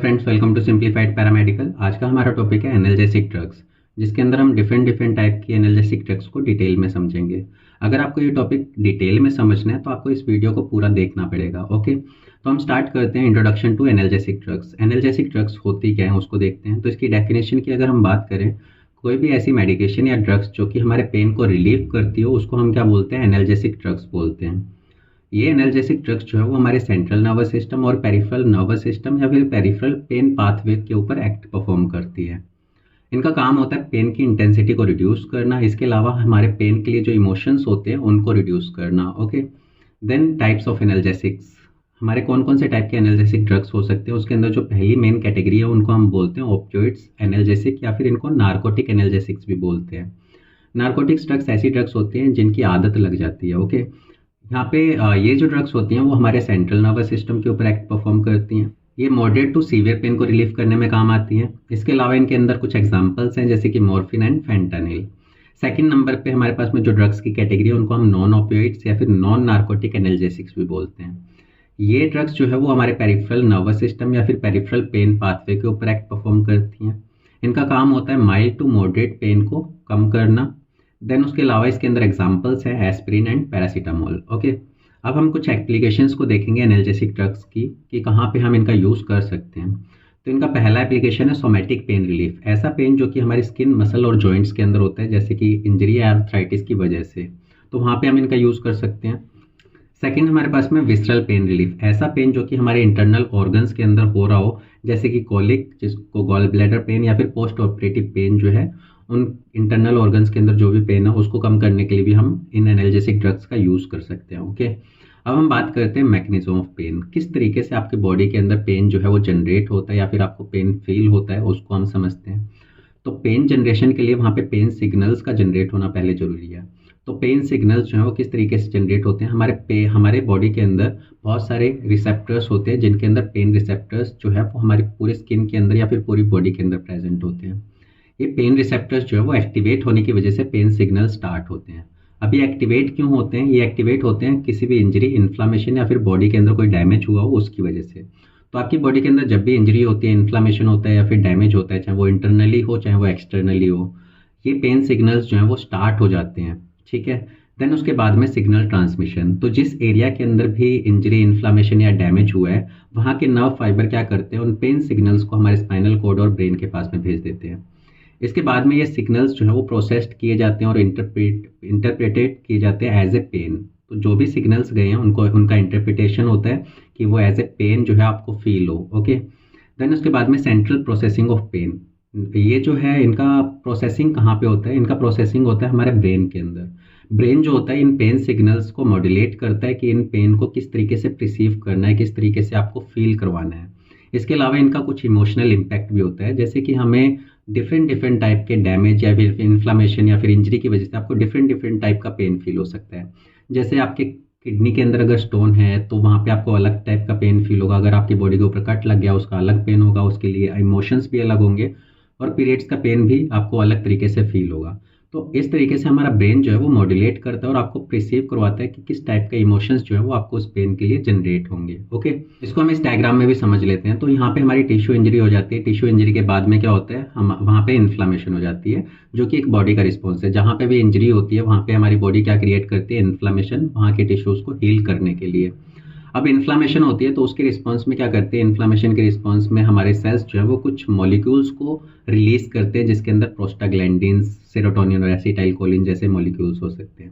Friends, welcome to simplified paramedical. आज का हमारा टॉपिक है एनाल्जेसिक ड्रग्स, जिसके अंदर हम डिफरेंट टाइप की एनाल्जेसिक ड्रग्स को डिटेल में समझेंगे। अगर आपको ये टॉपिक डिटेल में समझना है तो आपको इस वीडियो को पूरा देखना पड़ेगा। ओके, तो हम स्टार्ट करते हैं introduction to analgesic drugs. Analgesic drugs होती क्या है उसको देखते हैं। तो इसकी डेफिनेशन की अगर हम बात करें, कोई भी ऐसी मेडिकेशन या ड्रग्स जो कि हमारे पेन को रिलीव करती हो उसको हम क्या बोलते हैं, एनाल्जेसिक ड्रग्स बोलते हैं। ये एनाल्जेसिक ड्रग्स जो है वो हमारे सेंट्रल नर्वस सिस्टम और पेरिफेरल नर्वस सिस्टम या फिर पेरिफेरल पेन पाथवे के ऊपर एक्ट परफॉर्म करती है। इनका काम होता है पेन की इंटेंसिटी को रिड्यूस करना, इसके अलावा हमारे पेन के लिए जो इमोशंस होते हैं उनको रिड्यूस करना। Okay, then types of analgesics. हमारे कौन कौन से टाइप के एनाल्जेसिक ड्रग्स हो सकते हैं, उसके अंदर जो पहली मेन कैटेगरी है उनको हम बोलते हैं ओपियोइड्स एनाल्जेसिक, या फिर इनको नार्कोटिक एनाल्जेसिक्स भी बोलते हैं। नार्कोटिक्स ड्रग्स ऐसी ड्रग्स होती हैं जिनकी आदत लग जाती है। ओके, यहाँ पे ये जो ड्रग्स होती हैं वो हमारे सेंट्रल नर्वस सिस्टम के ऊपर एक्ट परफॉर्म करती हैं। ये मॉडरेट टू सीवियर पेन को रिलीफ करने में काम आती हैं। इसके अलावा इनके अंदर कुछ एग्जांपल्स हैं जैसे कि morphine and fentanyl. Second number पे हमारे पास में जो ड्रग्स की कैटेगरी है उनको हम नॉन ओपियोइड्स या फिर नॉन नार्कोटिक एनाल्जेसिक्स भी बोलते हैं। ये ड्रग्स जो है वो हमारे पेरिफेरल नर्वस सिस्टम या फिर पेरिफेरल पेन पाथवे के ऊपर एक्ट परफॉर्म करती हैं। इनका काम होता है माइल्ड टू मॉडरेट पेन को कम करना। देन उसके अलावा इसके अंदर एग्जांपल्स हैं एस्पिरिन एंड पैरासीटामोल। ओके, अब हम कुछ एप्लीकेशंस को देखेंगे एनाल्जेसिक ड्रग्स की कि कहाँ पे हम इनका यूज़ कर सकते हैं। तो इनका पहला एप्लीकेशन है सोमेटिक पेन रिलीफ। ऐसा पेन जो कि हमारी स्किन, मसल और जॉइंट्स के अंदर होता है, जैसे कि इंजरी या आर्थराइटिस की वजह से, तो वहाँ पे हम इनका यूज़ कर सकते हैं। सेकंड हमारे पास में विसरल पेन रिलीफ। ऐसा पेन जो कि हमारे इंटरनल ऑर्गन्स के अंदर हो रहा हो, जैसे कि कॉलिक, जिसको गॉल ब्लैडर पेन, या फिर पोस्ट ऑपरेटिव पेन जो है, उन इंटरनल ऑर्गन्स के अंदर जो भी पेन है उसको कम करने के लिए भी हम इन एनाल्जेसिक ड्रग्स का यूज़ कर सकते हैं। ओके, अब हम बात करते हैं मैकेनिज्म ऑफ पेन। किस तरीके से आपके बॉडी के अंदर पेन जो है वो जनरेट होता है या फिर आपको पेन फील होता है, उसको हम समझते हैं। तो पेन जनरेशन के लिए वहाँ पे पेन सिग्नल्स का जनरेट होना पहले जरूरी है। तो पेन सिग्नल्स जो है वो किस तरीके से जनरेट होते हैं, हमारे बॉडी के अंदर बहुत सारे रिसेप्टर्स होते हैं, जिनके अंदर पेन रिसेप्टर्स जो है वो हमारी पूरे स्किन के अंदर या फिर पूरी बॉडी के अंदर प्रेजेंट होते हैं। ये पेन रिसेप्टर्स जो है वो एक्टिवेट होने की वजह से पेन सिग्नल स्टार्ट होते हैं। अब ये एक्टिवेट क्यों होते हैं? ये एक्टिवेट होते हैं किसी भी इंजरी, इन्फ्लामेशन या फिर बॉडी के अंदर कोई डैमेज हुआ हो उसकी वजह से। तो आपकी बॉडी के अंदर जब भी इंजरी होती है, इन्फ्लामेशन होता है या फिर डैमेज होता है, चाहे वो इंटरनली हो चाहे वो एक्सटर्नली हो, ये पेन सिग्नल्स जो हैं वो स्टार्ट हो जाते हैं। ठीक है, देन उसके बाद में सिग्नल ट्रांसमिशन। तो जिस एरिया के अंदर भी इंजरी, इन्फ्लामेशन या डैमेज हुआ है, वहाँ के नर्व फाइबर क्या करते हैं, उन पेन सिग्नल्स को हमारे स्पाइनल कॉर्ड और ब्रेन के पास में भेज देते हैं। इसके बाद में ये सिग्नल्स जो है वो प्रोसेस्ड किए जाते हैं और इंटरप्रेटेड किए जाते हैं एज ए पेन। तो जो भी सिग्नल्स गए हैं उनका इंटरप्रिटेशन होता है कि वो एज ए पेन जो है आपको फील हो। ओके, देन उसके बाद में सेंट्रल प्रोसेसिंग ऑफ पेन। ये जो है इनका प्रोसेसिंग कहाँ पे होता है? इनका प्रोसेसिंग होता है हमारे ब्रेन के अंदर। ब्रेन जो होता है इन पेन सिग्नल्स को मॉड्यूलेट करता है कि इन पेन को किस तरीके से रिसीव करना है, किस तरीके से आपको फील करवाना है। इसके अलावा इनका कुछ इमोशनल इम्पैक्ट भी होता है, जैसे कि हमें डिफरेंट टाइप के डैमेज या फिर इन्फ्लामेशन या फिर इंजरी की वजह से आपको डिफरेंट टाइप का पेन फील हो सकता है। जैसे आपके किडनी के अंदर अगर स्टोन है तो वहाँ पे आपको अलग टाइप का पेन फील होगा। अगर आपकी बॉडी के ऊपर कट लग गया उसका अलग पेन होगा, उसके लिए इमोशंस भी अलग होंगे, और पीरियड्स का पेन भी आपको अलग तरीके से फील होगा। तो इस तरीके से हमारा ब्रेन जो है वो मॉड्यूलेट करता है और आपको प्रिसीव करवाता है कि किस टाइप के इमोशंस जो है वो आपको उस पेन के लिए जनरेट होंगे। ओके, इसको हम इस डायग्राम में भी समझ लेते हैं। तो यहाँ पे हमारी टिश्यू इंजरी हो जाती है। टिश्यू इंजरी के बाद में क्या होता है, हम वहाँ पे इन्फ्लामेशन हो जाती है, जो कि एक बॉडी का रिस्पॉन्स है। जहाँ पे भी इंजरी होती है वहाँ पे हमारी बॉडी क्या क्रिएट करती है, इन्फ्लामेशन, वहाँ के टिश्यूज को हील करने के लिए। अब इन्फ्लामेशन होती है तो उसके रिस्पांस में क्या करते हैं, इन्फ्लामेशन के रिस्पांस में हमारे सेल्स जो है वो कुछ मॉलिक्यूल्स को रिलीज करते हैं, जिसके अंदर प्रोस्टाग्लैंडिन्स, सेरोटोनिन और एसिटाइलकोलिन जैसे मॉलिक्यूल्स हो सकते हैं।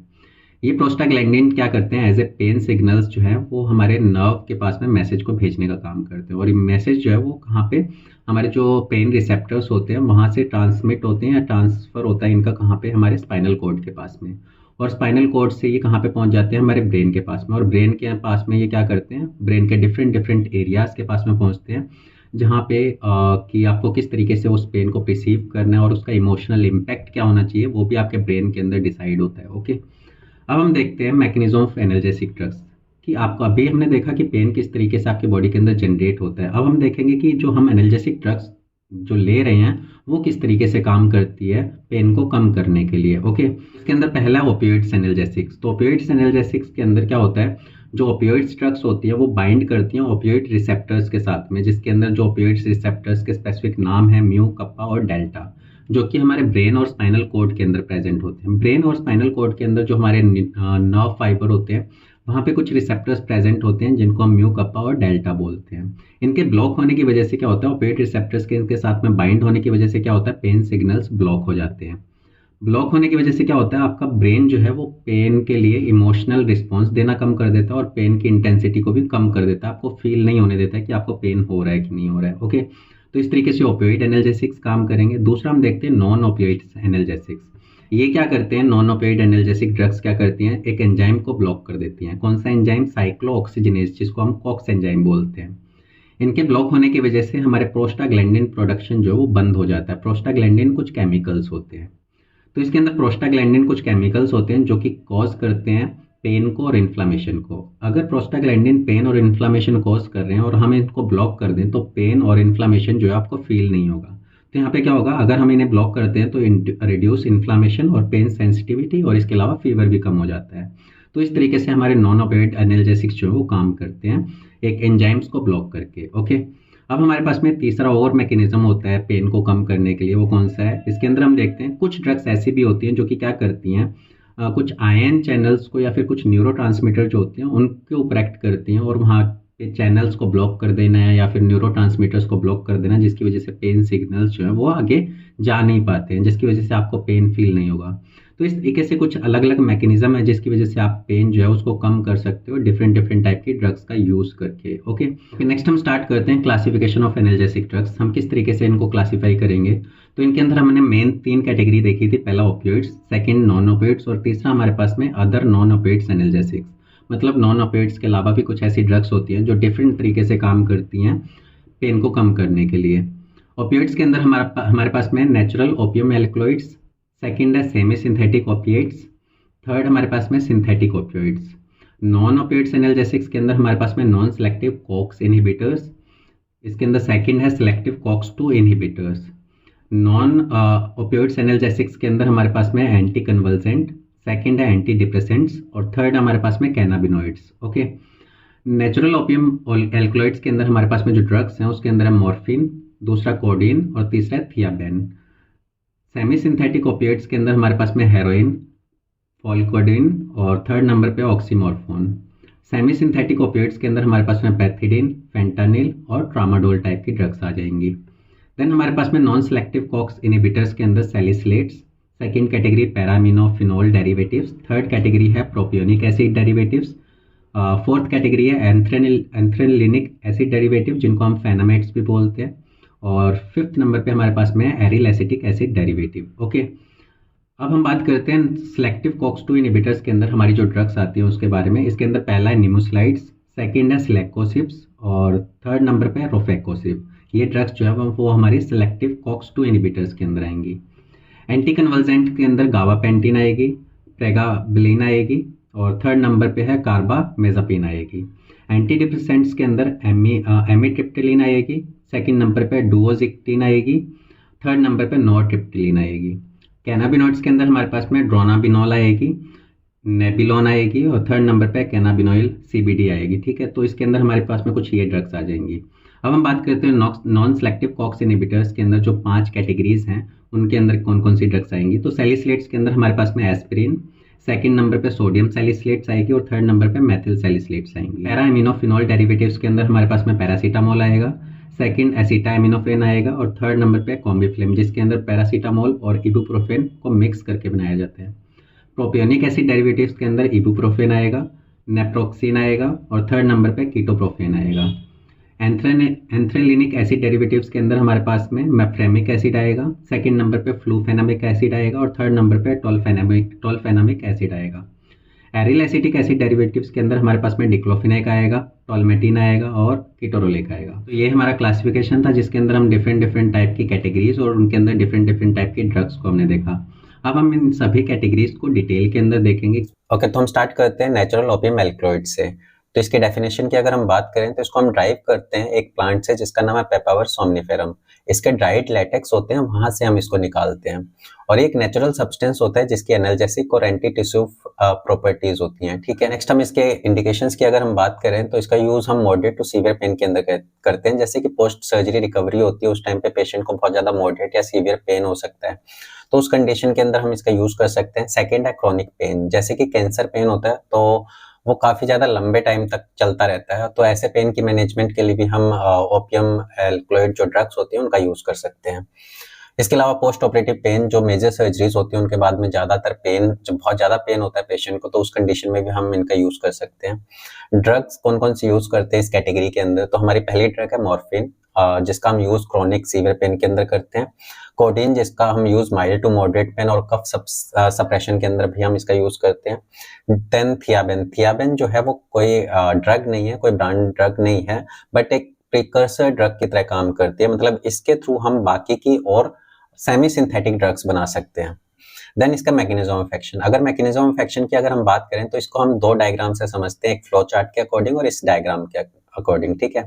ये प्रोस्टाग्लैंडिन क्या करते हैं, एज ए पेन सिग्नल्स जो है वो हमारे नर्व के पास में मैसेज को भेजने का काम करते हैं। और ये मैसेज जो है वो कहाँ पे, हमारे जो पेन रिसेप्टर्स होते हैं वहाँ से ट्रांसमिट होते हैं या ट्रांसफर होता है इनका कहाँ पे, हमारे स्पाइनल कॉर्ड के पास में। और स्पाइनल कॉर्ड से ये कहाँ पे पहुंच जाते हैं, हमारे ब्रेन के पास में। और ब्रेन के पास में ये क्या करते हैं, ब्रेन के डिफरेंट एरियाज के पास में पहुंचते हैं, जहाँ पे कि आपको किस तरीके से उस पेन को रिसीव करना है और उसका इमोशनल इम्पैक्ट क्या होना चाहिए, वो भी आपके ब्रेन के अंदर डिसाइड होता है। ओके, अब हम देखते हैं मैकेनिज्म ऑफ एनाल्जेसिक ड्रग्स, कि आपको अभी हमने देखा कि पेन किस तरीके से आपके बॉडी के अंदर जनरेट होता है। अब हम देखेंगे कि जो हम एनाल्जेसिक ड्रग्स जो ले रहे हैं वो किस तरीके से काम करती है पेन को कम करने के लिए। ओके, इसके अंदर पहला ओपियोइड्स एनाल्जेसिक्स। तो ओपियोइड्स एनाल्जेसिक्स के अंदर क्या होता है, जो ओपियोइड्स ड्रग्स होती है वो बाइंड करती हैं ओपियोइड रिसेप्टर्स के साथ में, जिसके अंदर जो ओपियोइड्स रिसेप्टर्स के स्पेसिफिक नाम है म्यू, कप्पा और डेल्टा, जो कि हमारे ब्रेन और स्पाइनल कोड के अंदर प्रेजेंट होते हैं। ब्रेन और स्पाइनल कोड के अंदर जो हमारे नर्व फाइबर होते हैं वहाँ पे कुछ रिसेप्टर्स प्रेजेंट होते हैं जिनको हम म्यू, कप्पा और डेल्टा बोलते हैं। इनके ब्लॉक होने की वजह से क्या होता है, ओपियोइड रिसेप्टर्स के इनके साथ में बाइंड होने की वजह से क्या होता है, पेन सिग्नल्स ब्लॉक हो जाते हैं। ब्लॉक होने की वजह से क्या होता है, आपका ब्रेन जो है वो पेन के लिए इमोशनल रिस्पॉन्स देना कम कर देता है और पेन की इंटेंसिटी को भी कम कर देता है, आपको फील नहीं होने देता है कि आपको पेन हो रहा है कि नहीं हो रहा है। ओके, तो इस तरीके से ओपियोइड एनाल्जेसिक्स काम करेंगे। दूसरा हम देखते हैं नॉन ओपियोइड एनाल्जेसिक्स। ये क्या करते हैं, नॉन ओपियोइड एनाल्जेसिक ड्रग्स क्या करती हैं, एक एंजाइम को ब्लॉक कर देती हैं। कौन सा एंजाइम, साइक्लोऑक्सीजिनेज, जिसको हम कॉक्स एंजाइम बोलते हैं। इनके ब्लॉक होने की वजह से हमारे प्रोस्टाग्लैंडिन प्रोडक्शन जो है वो बंद हो जाता है। प्रोस्टाग्लैंडिन कुछ केमिकल्स होते हैं, तो इसके अंदर प्रोस्टाग्लैंडिन कुछ केमिकल्स होते हैं जो कि कॉज करते हैं पेन को और इन्फ्लामेशन को। अगर प्रोस्टाग्लैंडिन पेन और इन्फ्लामेशन कॉज कर रहे हैं और हम इनको ब्लॉक कर दें तो पेन और इन्फ्लामेशन जो है आपको फील नहीं होगा। तो यहाँ पे क्या होगा, अगर हम इन्हें ब्लॉक करते हैं तो रिड्यूस इन्फ्लामेशन और पेन सेंसिटिविटी, और इसके अलावा फीवर भी कम हो जाता है। तो इस तरीके से हमारे नॉन ओपियोइड एनाल्जेसिक्स जो है वो काम करते हैं एक एंजाइम्स को ब्लॉक करके। ओके, अब हमारे पास में तीसरा और मैकेनिज्म होता है पेन को कम करने के लिए, वो कौन सा है, इसके अंदर हम देखते हैं कुछ ड्रग्स ऐसी भी होती हैं जो कि क्या करती हैं, कुछ आयन चैनल्स को या फिर कुछ न्यूरोट्रांसमीटर जो होते हैं उनके ऊपर एक्ट करती हैं और वहाँ पे चैनल्स को ब्लॉक कर देना है या फिर न्यूरोट्रांसमीटर्स को ब्लॉक कर देना, जिसकी वजह से पेन सिग्नल्स जो है वो आगे जा नहीं पाते हैं, जिसकी वजह से आपको पेन फील नहीं होगा। तो इस तरीके से कुछ अलग अलग मैकेनिज्म है जिसकी वजह से आप पेन जो है उसको कम कर सकते हो डिफरेंट डिफरेंट टाइप की ड्रग्स का यूज करके। ओके, नेक्स्ट हम स्टार्ट करते हैं क्लासिफिकेशन ऑफ एनाल्जेसिक ड्रग्स। हम किस तरीके से इनको क्लासीफाई करेंगे, तो इनके अंदर हमने मेन 3 कैटेगरी देखी थी। पहला ओपियोइड्स, सेकंड नॉन ओपियोइड्स और तीसरा हमारे पास में अदर नॉन ओपियोइड्स एनाल्जेसिक्स। मतलब नॉन ओपियोइड्स के अलावा भी कुछ ऐसी ड्रग्स होती हैं जो डिफरेंट तरीके से काम करती हैं पेन को कम करने के लिए। ओपियोइड्स के अंदर हमारे पास में नेचुरल ओपियम एल्कलॉइड्स, सेकंड है सेमी सिंथेटिक ओपिएट्स, थर्ड हमारे पास में synthetic opioids. Non opioids analgesics के अंदर हमारे पास में नॉन सेलेक्टिव कॉक्स इनहिबिटर्स, इसके अंदर सेकंड है selective COX 2 inhibitors. Non opioids analgesics के अंदर हमारे पास में एंटी कन्वल्सेंट, सेकंड है एंटी डिप्रेसेंट्स और थर्ड हमारे पास में cannabinoids. Okay, natural opium alkaloids के अंदर हमारे पास में जो ड्रग्स हैं उसके अंदर है मॉर्फिन, दूसरा कोडीन और तीसरा है थियाबेन। सेमी सिंथेटिक ओपिएट्स के अंदर हमारे पास में हेरोइन, फॉलकोडिन और थर्ड नंबर पे ऑक्सीमोरफोन। सेमी सिंथेटिक ओपिएट्स के अंदर हमारे पास में पैथिडिन, फेंटानिल और ट्रामाडोल टाइप की ड्रग्स आ जाएंगी। देन हमारे पास में नॉन सेलेक्टिव कॉक्स इनहिबिटर्स के अंदर salicylates, second category paraminophenol derivatives, third category है propionic acid derivatives, fourth category है एंथ्रेलिनिक एसिड डेरिवेटिव जिनको हम फेनामेट्स भी बोलते हैं, और फिफ्थ नंबर पे हमारे पास में aryl acetic acid derivative. Okay, अब हम बात करते हैं सेलेक्टिव कॉक्स 2 इनहिबिटर्स के अंदर हमारी जो ड्रग्स आती हैं उसके बारे में। इसके अंदर पहला है निमोस्लाइड्स, सेकंड है सिलेकोसिप्स और थर्ड नंबर पे है रोफेकोसिप। ये ड्रग्स जो है वो हमारी सेलेक्टिव कॉक्स 2 इनहिबिटर्स के अंदर आएंगी। एंटी कन्वल्सेंट के अंदर गावापेंटिन आएगी, प्रेगाबिलिन आएगी और थर्ड नंबर पे है कार्बामेजापिन आएगी। एंटी डिप्रेसेंट्स के अंदर एमिट्रिप्टिलिन आएगी, सेकंड नंबर पे डुओजिक्टिन आएगी, थर्ड नंबर पे नॉरट्रिप्टिलिन आएगी। कैनाबिनॉइड्स के अंदर हमारे पास में ड्रोनाबिनॉल आएगी, नेबिलोन आएगी और थर्ड नंबर पे कैनाबिनॉइल सीबीडी आएगी। ठीक है, तो इसके अंदर हमारे पास में कुछ ये ड्रग्स आ जाएंगी। अब हम बात करते हैं नॉन सेलेक्टिव कॉक्स इनहिबिटर्स के अंदर जो 5 कैटेगरीज हैं उनके अंदर कौन कौन सी ड्रग्स आएंगी। तो सैलिसिलेट्स के अंदर हमारे पास में एस्पिरिन, सेकंड नंबर पे सोडियम सैलिसिलेट्स आएगी और थर्ड नंबर पे मेथिल सैलिसिलेट्स आएंगी। पैरामिनोफिनोल डेरिवेटिव्स के अंदर हमारे पास में पैरासीटामोल आएगा, सेकंड एसिटामिनोफेन आएगा और थर्ड नंबर पे कॉम्बिफ्लेम जिसके अंदर पैरासीटामोल और इबुप्रोफेन को मिक्स करके बनाया जाता है। प्रोपियोनिक एसिड डेरिवेटिव्स के अंदर इबुप्रोफेन आएगा, नेप्रोक्सिन आएगा और थर्ड नंबर पे कीटोप्रोफेन आएगा। एंथ्रेलिनिक एसिड डेरिवेटिव्स के अंदर हमारे पास में मेफ्रेमिक एसिड आएगा, सेकंड नंबर पे फ्लूफेनामिक एसिड आएगा और थर्ड नंबर पे टोल्फेनामिक एसिड आएगा। एरिल एसिटिक एसिड डेरिवेटिव्स के अंदर हमारे पास में डिक्लोफिनेक आएगा, टोल्मेटिन आएगा और कीटोरोलिक आएगा। तो ये हमारा क्लासिफिकेशन था जिसके अंदर हम डिफरेंट टाइप की कैटेगरीज और उनके अंदर डिफरेंट टाइप की ड्रग्स को हमने देखा। अब हम इन सभी कैटेगरीज को डिटेल के अंदर देखेंगे। ओके, तो हम स्टार्ट करते हैं नेचुरल ओपियम एल्कलॉइड से। तो इसके डेफिनेशन की अगर हम बात करें तो इसको हम ड्राइव करते हैं एक प्लांट से जिसका नाम है पेपावर सोमनिफेरम। इसके ड्राइड लेटेक्स होते हैं, वहां से हम इसको निकालते हैं। और एक नेचुरल सब्सटेंस होता है जिसकी एनाल्जेसिक और एंटी टिश्यू प्रॉपर्टीज होती हैं। ठीक है, नेक्स्ट हम इसके इंडिकेशंस की अगर हम बात करें तो इसका यूज हम मॉडरेट टू सीवियर पेन के अंदर करते हैं। जैसे कि पोस्ट सर्जरी रिकवरी होती है, उस टाइम पे पेशेंट को बहुत ज्यादा मॉडरेट या सीवियर पेन हो सकता है, तो उस कंडीशन के अंदर हम इसका यूज कर सकते हैं। सेकेंड है क्रॉनिक पेन, जैसे कि कैंसर पेन होता है तो वो काफी ज्यादा लंबे टाइम तक चलता रहता है, तो ऐसे पेन की मैनेजमेंट के लिए भी हम ओपियम एल्कलॉइड जो ड्रग्स होती हैं उनका यूज कर सकते हैं। इसके अलावा पोस्ट ऑपरेटिव पेन, जो मेजर सर्जरीज होती है उनके बाद में ज्यादातर पेन, जब बहुत ज्यादा पेन होता है पेशेंट को, तो उस कंडीशन में भी हम इनका यूज कर सकते हैं। ड्रग्स कौन कौन सी यूज करते हैं इस कैटेगरी के अंदर, तो हमारी पहली ड्रग है मॉर्फिन, जिसका हम यूज क्रोनिक सीवियर पेन के अंदर करते हैं। कोडीन, जिसका हम use mild to moderate pain और कफ सप्रेशन के अंदर भी हम इसका यूज करते हैं। देन थियाबेन जो है वो कोई ड्रग नहीं है, कोई ब्रांड ड्रग नहीं है, बट एक प्रिकर्सर ड्रग की तरह काम करती है। मतलब इसके थ्रू हम बाकी की और सेमी सिंथेटिक ड्रग्स बना सकते हैं। देन इसका मैकेनिज्म ऑफ एक्शन, अगर मैकेनिज्म ऑफ एक्शन की अगर हम बात करें तो इसको हम दो डायग्राम से समझते हैं, एक फ्लो चार्ट के अकॉर्डिंग और इस डायग्राम के अकॉर्डिंग। ठीक है,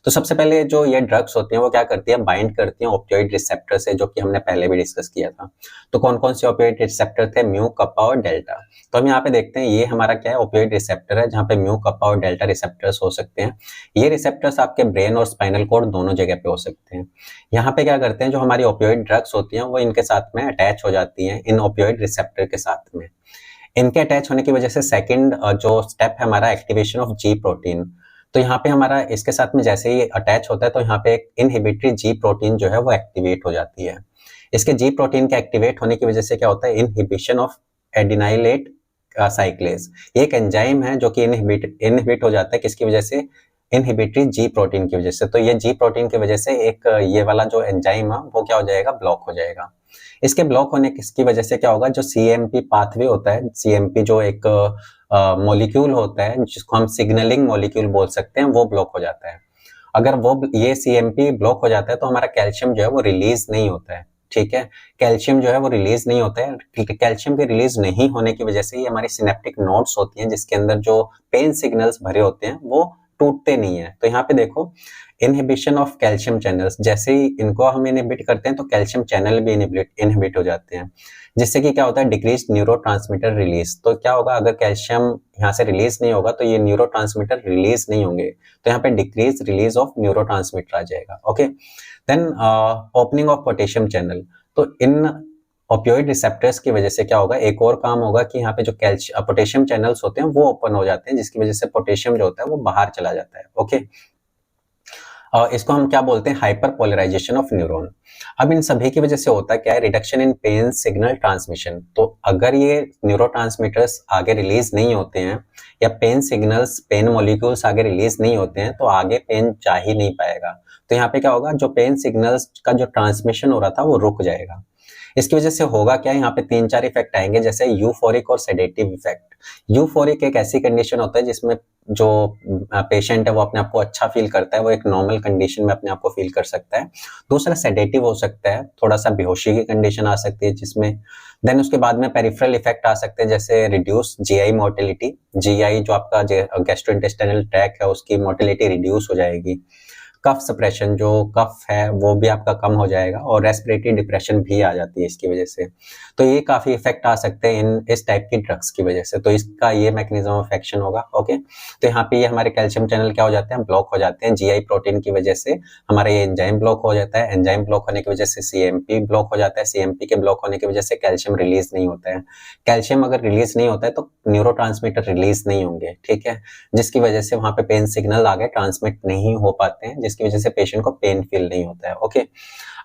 तो सबसे पहले जो ये ड्रग्स होती हैं वो क्या करती है, बाइंड करती हैं ओपियोइड रिसेप्टर से, जो कि हमने पहले भी डिस्कस किया था। तो कौन कौन से ओपियोइड रिसेप्टर थे, म्यू, कप्पा और डेल्टा। तो हम यहाँ पे देखते हैं ये हमारा क्या है, ओपियोइड रिसेप्टर है, जहाँ पे म्यू, कप्पा और डेल्टा रिसेप्टर्स हो सकते हैं। ये रिसेप्टर्स आपके ब्रेन और स्पाइनल कॉर्ड दोनों जगह पे हो सकते हैं। यहाँ पे क्या करते हैं, जो हमारी ओपियोइड ड्रग्स होती हैं वो इनके साथ में अटैच हो जाती हैं, इन ओपियोइड रिसेप्टर के साथ में। इनके अटैच होने की वजह से सेकंड जो स्टेप है हमारा, एक्टिवेशन ऑफ जी प्रोटीन। तो यहाँ पे हमारा इसके साथ में जैसे ही अटैच होता है तो यहाँ पे एक इनहिबिटरी जी प्रोटीन जो है वो एक्टिवेट हो जाती है। इसके जी प्रोटीन के एक्टिवेट होने की वजह से क्या होता है, इनहिबिशन ऑफ एडिनाइलेट साइक्लेज। ये एक एंजाइम है जो कि इनहिबिट हो जाता है, किसकी वजह से, इनहिबिटरी जी प्रोटीन की वजह से। तो ये जी प्रोटीन की वजह से एक ये वाला जो एंजाइम है वो क्या हो जाएगा, ब्लॉक हो जाएगा। इसके ब्लॉक होने की वजह से क्या होगा, जो सीएमपी पाथवे होता है, सीएमपी जो एक मॉलिक्यूल होता है जिसको हम सिग्नलिंग मॉलिक्यूल बोल सकते हैं, वो ब्लॉक हो जाता है। अगर वो ये सीएमपी ब्लॉक हो जाता है तो हमारा कैल्शियम जो है वो रिलीज नहीं होता है। ठीक है, कैल्शियम जो है वो रिलीज नहीं होता है। कैल्शियम के रिलीज नहीं होने की वजह से ये हमारी सिनेप्टिक नोड्स होती हैं जिसके अंदर जो पेन सिग्नल्स भरे होते हैं वो टूटते नहीं है। तो यहाँ पे देखो, इनहिबिशन ऑफ कैल्शियम चैनल्स, जैसे ही इनको हम इनहिबिट करते हैं तो कैल्शियम चैनल भी इनहिबिट हो जाते हैं, जिससे कि क्या होता है, डिक्रीज न्यूरोट्रांसमीटर रिलीज। तो क्या होगा, अगर कैल्शियम यहाँ से रिलीज नहीं होगा तो ये न्यूरोट्रांसमीटर रिलीज नहीं होंगे, तो यहाँ पे डिक्रीज रिलीज ऑफ न्यूरोट्रांसमीटर आ जाएगा। Okay, then opening of potassium channel. तो इन ओपियोइड रिसेप्टर्स की वजह से क्या होगा, एक और काम होगा कि यहाँ पे जो पोटेशियम चैनल्स होते हैं वो ओपन हो जाते हैं, जिसकी वजह से पोटेशियम जो होता है वो बाहर चला जाता है। ओके, इसको हम क्या बोलते हैं, हाइपर पोलराइजेशन ऑफ न्यूरॉन। अब इन सभी की वजह से होता क्या है, reduction in pen signal transmission. तो अगर ये न्यूरोट्रांसमीटर्स आगे रिलीज नहीं होते हैं या पेन सिग्नल्स, पेन मॉलिक्यूल्स आगे रिलीज नहीं होते हैं तो आगे पेन जा ही नहीं पाएगा। तो यहाँ पे क्या होगा, जो पेन सिग्नल्स का जो ट्रांसमिशन हो रहा था वो रुक जाएगा। इसकी वजह से होगा क्या, यहाँ पे 3-4 इफेक्ट आएंगे, जैसे यूफोरिक और सेडेटिव इफेक्ट। यूफोरिक एक ऐसी कंडीशन होता है जिसमें जो पेशेंट है वो अपने आप को अच्छा फील करता है, वो एक नॉर्मल कंडीशन में अपने आप को फील कर सकता है। दूसरा सेडेटिव हो सकता है, थोड़ा सा बेहोशी की कंडीशन आ सकती है जिसमें। देन उसके बाद में पेरिफेरल इफेक्ट आ सकते हैं, जैसे रिड्यूस जीआई मोटिलिटी, जीआई जो आपका गैस्ट्रोइंटेस्टाइनल ट्रैक्ट है उसकी मोटिलिटी रिड्यूस हो जाएगी। कफ सप्रेशन, जो कफ है वो भी आपका कम हो जाएगा, और रेस्पिरेटरी डिप्रेशन भी आ जाती है इसकी वजह से। तो ये काफी इफेक्ट आ सकते हैं इस टाइप की ड्रग्स की वजह से। तो इसका ये मैकेनिज्म ऑफ एक्शन होगा। ओके, तो यहाँ पे ये हमारे कैल्शियम चैनल क्या हो जाते हैं, ब्लॉक हो जाते हैं जीआई प्रोटीन की वजह से। हमारा ये एंजाइम ब्लॉक हो जाता है, एंजाइम ब्लॉक होने की वजह से सीएमपी ब्लॉक हो जाता है, सीएमपी के ब्लॉक होने की वजह से कैल्शियम रिलीज नहीं होता है। कैल्शियम अगर रिलीज नहीं होता है तो न्यूरोट्रांसमीटर रिलीज नहीं होंगे। ठीक है, जिसकी वजह से वहां पे पेन सिग्नल आगे ट्रांसमिट नहीं हो पाते हैं, जिसकी वजह से पेशेंट को पेन फील नहीं होता है। ओके,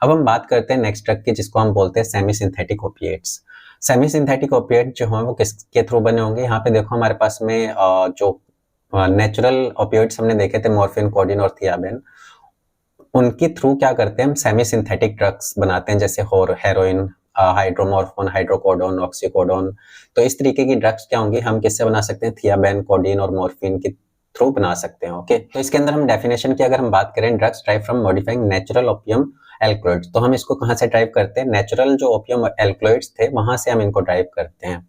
अब हम बात करते हैं नेक्स्ट ड्रग की, जिसको हम बोलते हैं semi synthetic opiates. Semi synthetic opiate जो हैं वो किसके थ्रू बने होंगे, यहाँ पे देखो हमारे पास में जो नेचुरल ओपिएट्स हमने देखे थे, मॉर्फिन, कोडीन और थियाबेन, उनके थ्रू क्या करते हैं हम सेमी सिंथेटिक ड्रग्स बनाते हैं, जैसे हेरोइन, हाइड्रोमॉर्फोन, हाइड्रोकोडोन, ऑक्सीकोडोन। तो इस तरीके की ड्रग्स क्या होंगी, हम किससे बना सकते हैं, थियाबेन, कोडीन और मॉर्फिन की थ्रू बना सकते हैं। ओके, तो इसके अंदर हम डेफिनेशन की अगर हम बात करें, drugs drive from modifying natural opium alkaloids. तो हम इसको कहां से ड्राइव करते हैं, नेचुरल जो ओपियम एल्कलॉइड्स थे वहां से हम इनको ड्राइव करते हैं।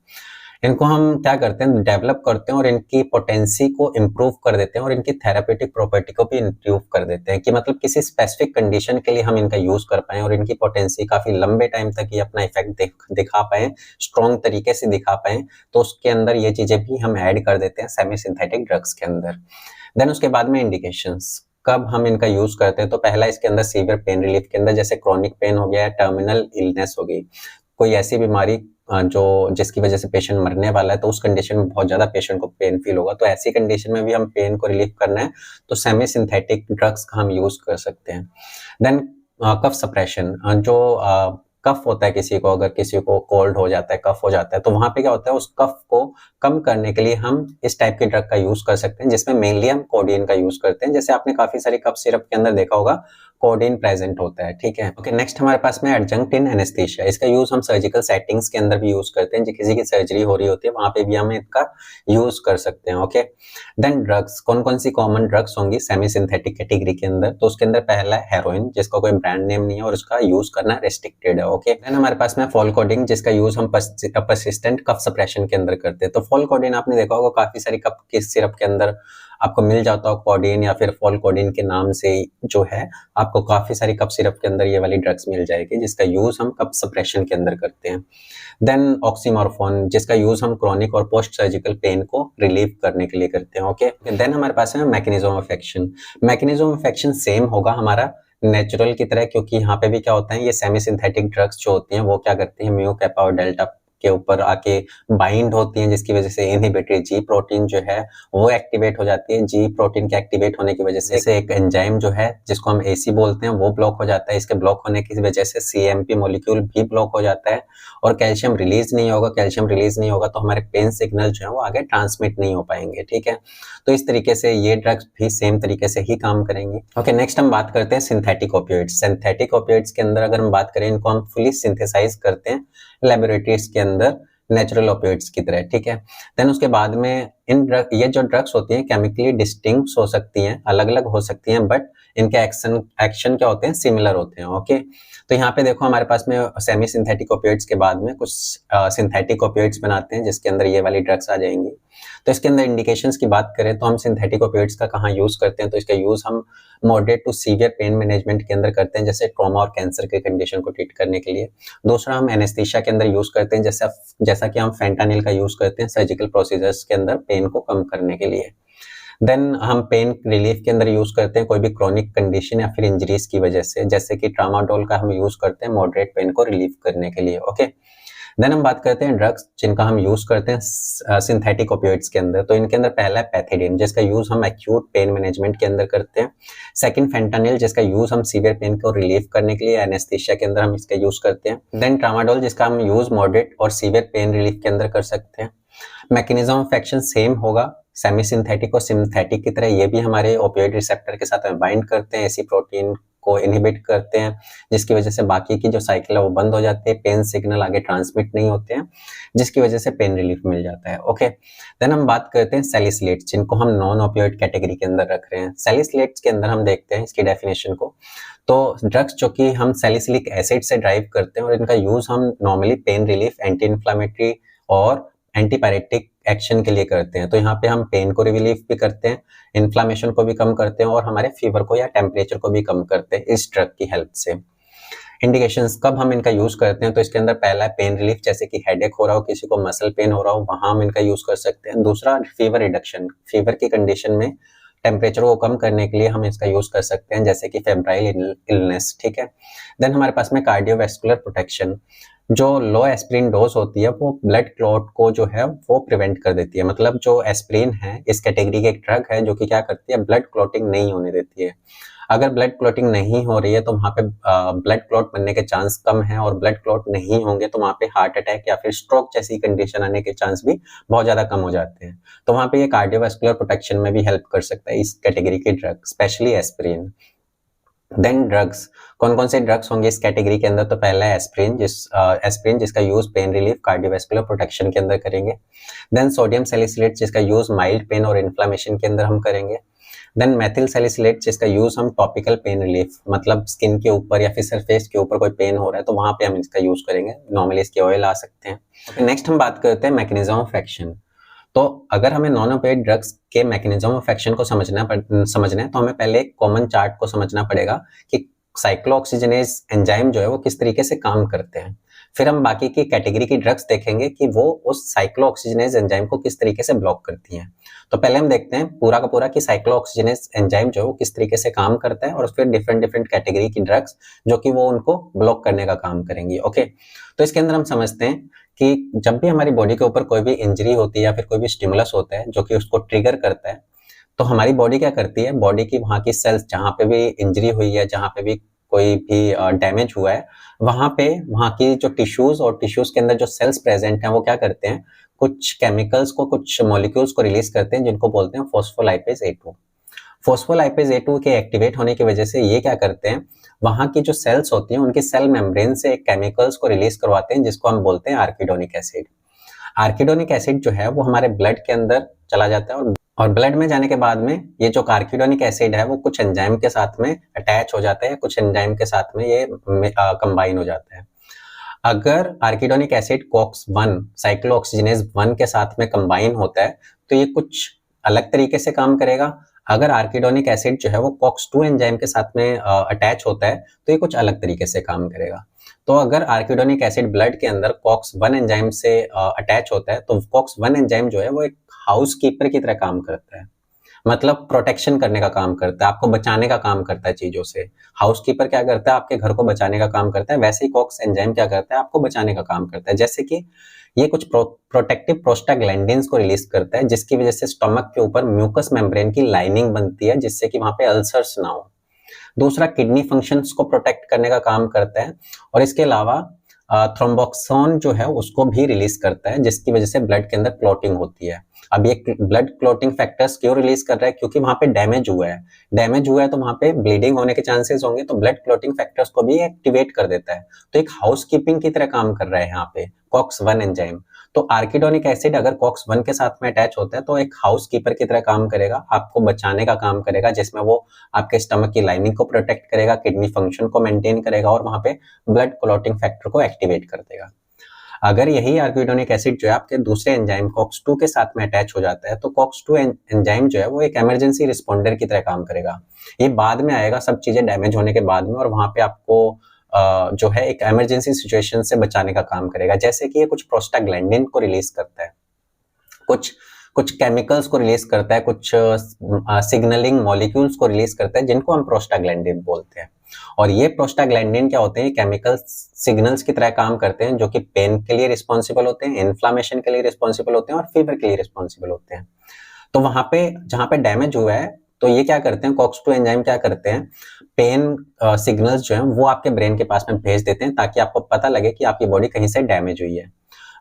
इनको हम क्या करते हैं, डेवलप करते हैं और इनकी पोटेंसी को इम्प्रूव कर देते हैं और इनकी थेरापेटिक प्रॉपर्टी को भी इम्प्रूव कर देते हैं कि मतलब किसी स्पेसिफिक कंडीशन के लिए हम इनका यूज कर पाए और इनकी पोटेंसी काफी लंबे टाइम तक ये अपना इफेक्ट दिखा पाए, स्ट्रॉन्ग तरीके से दिखा पाए, तो उसके अंदर ये चीजें भी हम ऐड कर देते हैं सेमी सिंथेटिक ड्रग्स के अंदर। देन उसके बाद में इंडिकेशंस, कब हम इनका यूज करते हैं, तो पहला इसके अंदर सीवियर पेन रिलीफ के अंदर, जैसे क्रॉनिक पेन हो गया, टर्मिनल इलनेस हो गई, कोई ऐसी बीमारी जो जिसकी वजह से पेशेंट मरने वाला है, तो उस कंडीशन में बहुत ज्यादा पेशेंट को पेन फील होगा, तो ऐसी कंडीशन में भी हम पेन को रिलीफ करना है तो सेमी सिंथेटिक ड्रग्स का हम यूज कर सकते हैं। देन कफ सप्रेशन, जो कफ होता है किसी को, अगर किसी को कोल्ड हो जाता है, कफ हो जाता है, तो वहां पे क्या होता है, उस कफ को कम करने के लिए हम इस टाइप के ड्रग का यूज कर सकते हैं, जिसमें मेनली हम कोडीन का यूज करते हैं। जैसे आपने काफी सारी कफ सिरप के अंदर देखा होगा कोडीन प्रेजेंट होता है, ठीक है। ओके, नेक्स्ट हमारे पास में एडजंक्ट इन एनेस्थीसिया, इसका यूज हम सर्जिकल सेटिंग्स के अंदर भी यूज करते हैं, किसी की सर्जरी हो रही होती है वहां पे भी हम इसका यूज कर सकते हैं। ओके, देन ड्रग्स, कौन कौन सी कॉमन ड्रग्स होंगी सेमी सिंथेटिक कैटेगरी के अंदर, तो उसके अंदर पहला है हेरोइन, जिसका कोई ब्रांड नेम नहीं है और उसका यूज करना रेस्ट्रिक्टेड है। ओके, देन हमारे पास में फॉलकोडिन, जिसका यूज हम परसिस्टेंट कफ सप्रेशन के अंदर करते हैं। तो फॉलकोडिन आपने देखा होगा काफी सारी कफ के सिरप के अंदर आपको मिल जाता हो कोडीन या फिर फॉलकोडिन के नाम से जो है, आपको काफी सारी कफ सिरप के अंदर ये वाली ड्रग्स मिल जाएगी, जिसका यूज हम कफ सप्रेशन के अंदर करते हैं। देन ऑक्सीमोरोफोन, जिसका यूज हम क्रॉनिक और पोस्ट सर्जिकल पेन को रिलीव करने के लिए करते हैं। ओके, देन हमारे पास है mechanism of action. Mechanism of action same होगा हमारा नेचुरल की तरह, क्योंकि यहाँ पे भी क्या होता है, ये सेमी सिंथेटिक ड्रग्स जो होती हैं वो क्या करती हैं, म्यू कैपा और डेल्टा के ऊपर आके बाइंड होती हैं, जिसकी वजह से इनहिबिटरी जी प्रोटीन जो है वो एक्टिवेट हो जाती है। जी प्रोटीन के एक्टिवेट होने की वजह से एक एंजाइम जो है जिसको हम एसी बोलते हैं वो ब्लॉक हो जाता है। इसके ब्लॉक होने की वजह से सीएमपी मॉलिक्यूल भी ब्लॉक हो जाता है और कैल्शियम रिलीज नहीं होगा। कैल्शियम रिलीज नहीं होगा तो हमारे पेन सिग्नल जो है वो आगे ट्रांसमिट नहीं हो पाएंगे, ठीक है। तो इस तरीके से ये ड्रग्स भी सेम तरीके से ही काम करेंगी। ओके, नेक्स्ट हम बात करते हैं सिंथेटिक ओपियोइड्स। सिंथेटिक ओपियोइड्स के अंदर अगर हम बात करें, इनको हम फुली सिंथेसाइज करते हैं लेबोरेटरीज के अंदर नेचुरल ओपियोइड्स की तरह, ठीक है। देन उसके बाद में ये जो ड्रग्स होती हैं केमिकली डिस्टिंक्ट हो सकती हैं, अलग अलग हो सकती हैं, बट इनके एक्शन क्या होते हैं, सिमिलर होते हैं। ओके, तो यहाँ पे देखो हमारे पास में सेमी सिंथेटिक ओपियोइड्स के बाद में कुछ सिंथेटिक ओपियोइड्स बनाते हैं जिसके अंदर ये वाली ड्रग्स आ जाएंगी। तो इसके अंदर इंडिकेशंस की बात करें तो हम सिंथेटिक ओपियोइड्स का कहाँ यूज करते हैं, तो इसका यूज हम moderate to severe pain management के अंदर करते हैं, जैसे ट्रॉमा और कैंसर के कंडीशन को ट्रीट करने के लिए। दूसरा हम एनेस्थीसिया के अंदर यूज करते हैं, जैसा कि हम फेंटानिल का यूज करते हैं सर्जिकल प्रोसीजर्स के अंदर पेन को कम करने के लिए। देन हम पेन रिलीफ के अंदर यूज करते हैं कोई भी क्रॉनिक कंडीशन या फिर इंजरीज की वजह से, जैसे कि ट्रामाडोल का हम यूज करते हैं मॉडरेट पेन को रिलीफ करने के लिए। ओके, देन हम बात करते हैं ड्रग्स जिनका हम यूज करते हैं सिंथेटिक ओपियोइड्स के अंदर। तो इनके अंदर पहला है पैथिडीन, जिसका यूज हम एक्यूट पेन मैनेजमेंट के अंदर करते हैं। सेकंड फेंटानिल, जिसका यूज हम सीवियर पेन को रिलीफ करने के लिए एनेस्थीसिया के अंदर हम इसका यूज करते हैं। देन ट्रामाडोल, जिसका हम यूज मॉडरेट और सीवियर पेन रिलीफ के अंदर कर सकते हैं। मैकेनिज्म ऑफ एक्शन सेम होगा सेमी सिंथेटिक और सिंथेटिक की तरह, ये भी हमारे ओपियोइड रिसेप्टर के साथ में बाइंड करते हैं, एसी प्रोटीन को इनहिबिट करते हैं, जिसकी वजह से बाकी की जो साइकिल है वो बंद हो जाती है, पेन सिग्नल आगे ट्रांसमिट नहीं होते हैं, जिसकी वजह से पेन रिलीफ मिल जाता है। ओके, देन हम बात करते हैं सैलिसिलेट्स, जिनको हम नॉन ओपियोइड कैटेगरी के अंदर रख रहे हैं। सैलिसिलेट्स के अंदर हम देखते हैं इसकी डेफिनेशन को, तो ड्रग्स जो कि हम सैलिसिलिक एसिड से ड्राइव करते हैं और इनका यूज हम normally pain relief, anti inflammatory और एंटीपायरेटिक एक्शन के लिए करते हैं। तो यहाँ पे हम पेन को रिलीफ भी करते हैं, इन्फ्लामेशन को भी कम करते हैं और हमारे फीवर को या टेम्परेचर को भी कम करते हैं इस ड्रग की हेल्प से। इंडिकेशंस, कब हम इनका यूज करते हैं, तो इसके अंदर पहला है पेन रिलीफ, जैसे कि हेडेक हो रहा हो, किसी को मसल पेन हो रहा हो, वहां हम इनका यूज कर सकते हैं। दूसरा फीवर रिडक्शन, फीवर की कंडीशन में टेम्परेचर को कम करने के लिए हम इसका यूज कर सकते हैं, जैसे कि फेब्राइल इलनेस, ठीक है। देन हमारे पास में कार्डियोवैस्कुलर प्रोटेक्शन, जो लो एस्प्रिन डोज होती है वो ब्लड क्लॉट को जो है वो प्रिवेंट कर देती है। मतलब जो एस्प्रिन है इस कैटेगरी की एक ड्रग है जो कि क्या करती है, ब्लड क्लॉटिंग नहीं होने देती है। अगर ब्लड क्लॉटिंग नहीं हो रही है तो वहाँ पे ब्लड क्लॉट बनने के चांस कम है, और ब्लड क्लॉट नहीं होंगे तो वहाँ पे हार्ट अटैक या फिर स्ट्रोक जैसी कंडीशन आने के चांस भी बहुत ज्यादा कम हो जाते हैं। तो वहाँ पे ये कार्डियोवैस्कुलर प्रोटेक्शन में भी हेल्प कर सकता है इस कैटेगरी की drug, specially aspirin. Then drugs, कौन कौन से ड्रग्स होंगे इस कैटेगरी के अंदर, तो पहला है एस्प्रिन जिसका use pain relief, cardiovascular protection के अंदर करेंगे। देन सोडियम सैलिसिलेट, जिसका यूज माइल्ड पेन और इन्फ्लामेशन के अंदर हम करेंगे। देन मेथिल सैलिसिलेट जिसका यूज हम टॉपिकल पेन रिलीफ, मतलब स्किन के ऊपर या फिर सरफेस के ऊपर कोई पेन हो रहा है तो वहां पे हम इसका यूज करेंगे, नॉर्मली इसके ऑयल आ सकते हैं। नेक्स्ट हम बात करते हैं मैकेनिज्म ऑफ एक्शन। तो अगर हमें नॉन ओपिएट ड्रग्स के मैकेनिज्म ऑफ एक्शन को समझना है तो हमें पहले एक कॉमन चार्ट को समझना पड़ेगा कि साइक्लोऑक्सीजनेज एंजाइम जो है वो किस तरीके से काम करते हैं। फिर हम बाकी की कैटेगरी की ड्रग्स देखेंगे कि वो उस साइक्लोऑक्सीजनेज एंजाइम को किस तरीके से ब्लॉक करती हैं। तो पहले हम देखते हैं पूरा का पूरा कि साइक्लोऑक्सीजनेज एंजाइम जो है वो किस तरीके से काम करता है, और फिर डिफरेंट डिफरेंट कैटेगरी की ड्रग्स जो कि वो उनको ब्लॉक करने का काम करेंगी। ओके, तो इसके अंदर हम समझते हैं कि जब भी हमारी बॉडी के ऊपर कोई भी इंजरी होती है या फिर कोई भी स्टिमुलस होता है जो कि उसको ट्रिगर करता है, तो हमारी बॉडी क्या करती है, बॉडी की वहाँ की सेल्स जहाँ पे भी इंजरी हुई है, जहाँ पे भी कोई भी डैमेज हुआ है, वहाँ पे वहाँ की जो टिश्यूज और टिश्यूज के अंदर जो सेल्स प्रेजेंट हैं वो क्या करते हैं, कुछ केमिकल्स को, कुछ मॉलिक्यूल्स को रिलीज करते हैं जिनको बोलते हैं फॉस्फोलाइपेज A2। फॉस्फोलाइपेज A2 के एक्टिवेट होने की वजह से ये क्या करते हैं, वहाँ की जो सेल्स होती हैं उनकी सेल मेम्ब्रेन से एक केमिकल्स को रिलीज करवाते हैं जिसको हम बोलते हैं आर्किडोनिक एसिड। आर्किडोनिक एसिड जो है वो हमारे ब्लड के अंदर चला जाता है, और ब्लड में जाने के बाद में ये जो आर्किडोनिक एसिड है वो कुछ एंजाइम के साथ में अटैच हो जाता है, कुछ एंजाइम के साथ में ये कंबाइन हो जाता है। अगर आर्किडोनिक एसिड COX-1 साइक्लोऑक्सीजनेज 1 के साथ में कंबाइन होता है तो ये कुछ अलग तरीके से काम करेगा। अगर आर्किडोनिक एसिड जो है वो COX-2 एंजाइम के साथ में अटैच होता है तो ये कुछ अलग तरीके से काम करेगा। तो अगर आर्किडोनिक एसिड ब्लड के अंदर COX-1 एंजाइम से अटैच होता है तो COX-1 एंजाइम जो है वो एक हाउस कीपर की तरह काम करता है, मतलब प्रोटेक्शन करने का काम करता है, आपको बचाने का काम करता है चीजों से। हाउस कीपर क्या करता है, आपके घर को बचाने का काम करता है, वैसे ही COX एंजाइम क्या करता है, आपको बचाने का काम करता है। जैसे कि ये कुछ प्रोटेक्टिव प्रोस्टाग्लैंडिन्स को रिलीज करता है जिसकी वजह से स्टमक के ऊपर म्यूकस मेम्ब्रेन की लाइनिंग बनती है जिससे कि वहां पे अल्सर्स ना हो। दूसरा, किडनी फंक्शंस को प्रोटेक्ट करने का काम करता है, और इसके अलावा थ्रोम्बोक्सोन जो है उसको भी रिलीज करता है जिसकी वजह से ब्लड के अंदर क्लॉटिंग होती है। अब ये ब्लड क्लॉटिंग फैक्टर्स क्यों रिलीज कर रहा है, क्योंकि वहां पे डैमेज हुआ है तो वहां पे ब्लीडिंग होने के चांसेस होंगे, तो ब्लड क्लॉटिंग फैक्टर्स को भी एक्टिवेट कर देता है। तो एक हाउसकीपिंग की तरह काम कर रहा है यहाँ पे COX-1 एंजाइम। तो आर्किडोनिक एसिड अगर COX-1 के साथ में अटैच होता है तो एक हाउसकीपर की तरह काम करेगा, आपको बचाने का काम करेगा, जिसमें वो आपके स्टमक की लाइनिंग को प्रोटेक्ट करेगा, किडनी फंक्शन को मेंटेन करेगा और वहां पे ब्लड क्लॉटिंग फैक्टर को एक्टिवेट कर देगा। अगर यही आर्किडोनिक एसिड जो है आपके दूसरे एंजाइम COX-2 के साथ में अटैच हो जाता है तो COX-2 एंजाइम जो है वो एक इमरजेंसी रिस्पॉन्डर की तरह काम करेगा। ये बाद में आएगा, सब चीजें डैमेज होने के बाद में, और वहां पे आपको जो है एक इमरजेंसी सिचुएशन से बचाने का काम करेगा। जैसे कि ये कुछ प्रोस्टाग्लैंडिन को रिलीज करता है, कुछ कुछ केमिकल्स को रिलीज करता है, कुछ सिग्नलिंग मॉलिक्यूल्स को रिलीज करता है जिनको हम प्रोस्टाग्लैंडिन बोलते हैं। और ये प्रोस्टाग्लैंडिन क्या होते हैं, केमिकल सिग्नल्स की तरह काम करते हैं जो कि पेन के लिए रिस्पॉन्सिबल होते हैं, इन्फ्लामेशन के लिए रिस्पॉन्सिबल होते हैं और फीवर के लिए रिस्पॉन्सिबल होते हैं। तो वहां पे जहां पे डैमेज हुआ है तो ये क्या करते हैं, COX-2 एंजाइम क्या करते हैं, पेन सिग्नल्स जो हैं वो आपके ब्रेन के पास में भेज देते हैं ताकि आपको पता लगे कि आपकी बॉडी कहीं से डैमेज हुई है।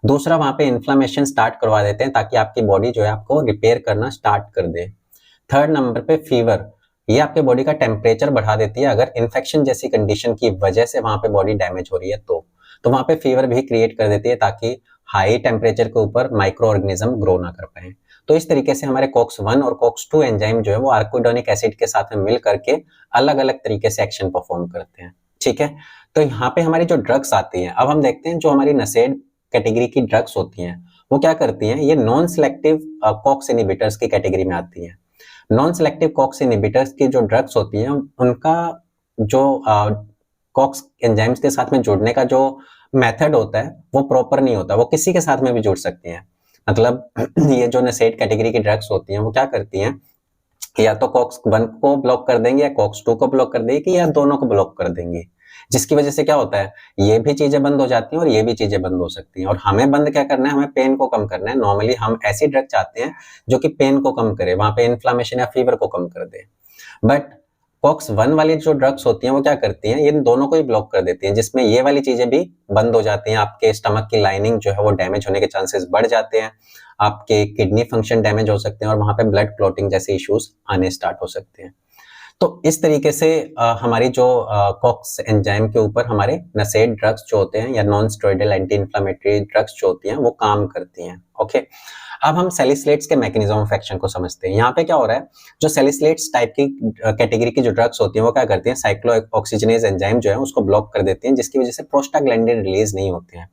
दूसरा, वहां पे इन्फ्लामेशन स्टार्ट करवा देते हैं ताकि आपकी बॉडी जो है आपको रिपेयर करना स्टार्ट कर दे। थर्ड नंबर पे फीवर, ये आपके बॉडी का टेम्परेचर बढ़ा देती है अगर इन्फेक्शन जैसी कंडीशन की वजह से वहां पे बॉडी डैमेज हो रही है तो वहां पे फीवर भी क्रिएट कर देती है ताकि हाई टेम्परेचर के ऊपर माइक्रो ऑर्गेनिज्म ग्रो ना कर पाए। तो इस तरीके से हमारे COX-1 और COX-2 एंजाइम जो है वो आर्किडोनिक एसिड के साथ में मिल करके अलग अलग तरीके से एक्शन परफॉर्म करते हैं। ठीक है, तो यहाँ पे हमारी जो ड्रग्स आती हैं, अब हम देखते हैं जो हमारी नसेड कैटेगरी की ड्रग्स होती हैं वो क्या करती हैं, ये नॉन सिलेक्टिव COX इनहिबिटर्स की कैटेगरी में आती हैं। नॉन सिलेक्टिव COX इनहिबिटर्स की जो ड्रग्स होती हैं उनका जो COX एंजाइम्स के साथ में जुड़ने का जो मेथड होता है वो प्रॉपर नहीं होता, वो किसी के साथ में भी जुड़ सकती हैं। मतलब ये जो नसेड कैटेगरी की ड्रग्स होती हैं वो क्या करती हैं, या तो COX-1 को ब्लॉक कर देंगे या COX-2 को ब्लॉक कर देंगे या दोनों को ब्लॉक कर देंगे, जिसकी वजह से क्या होता है, ये भी चीजें बंद हो जाती हैं और ये भी चीजें बंद हो सकती हैं। और हमें बंद क्या करना है, हमें पेन को कम करना है। नॉर्मली हम ऐसी ड्रग चाहते हैं जो कि पेन को कम करे, वहां पे इन्फ्लामेशन या फीवर को कम कर दे। बट COX-1 वाली जो ड्रग्स होती हैं वो क्या करती हैं, इन दोनों को ही ब्लॉक कर देती हैं, जिसमें ये वाली चीजें भी बंद हो जाती हैं। आपके स्टमक की लाइनिंग जो है वो डैमेज होने के चांसेस बढ़ जाते हैं, आपके किडनी फंक्शन डैमेज हो सकते हैं और वहां पे ब्लड क्लॉटिंग जैसे इश्यूज आने स्टार्ट हो सकते हैं। तो इस तरीके से हमारी जो कॉक्स एंजाइम के ऊपर हमारे नसेड ड्रग्स जो होते हैं या non steroidal anti inflammatory drugs जो होती हैं वो काम करती हैं। ओके, अब हम सैलिसिलेट्स के मैकेनिज्म ऑफ एक्शन को समझते हैं। यहाँ पे क्या हो रहा है, जो सैलिसिलेट्स टाइप की कैटेगरी की जो ड्रग्स होती हैं वो क्या करती हैं, साइक्लोऑक्सीजनेज एंजाइम जो है उसको ब्लॉक कर देती हैं, जिसकी वजह से प्रोस्टाग्लैंडिन रिलीज नहीं होते हैं,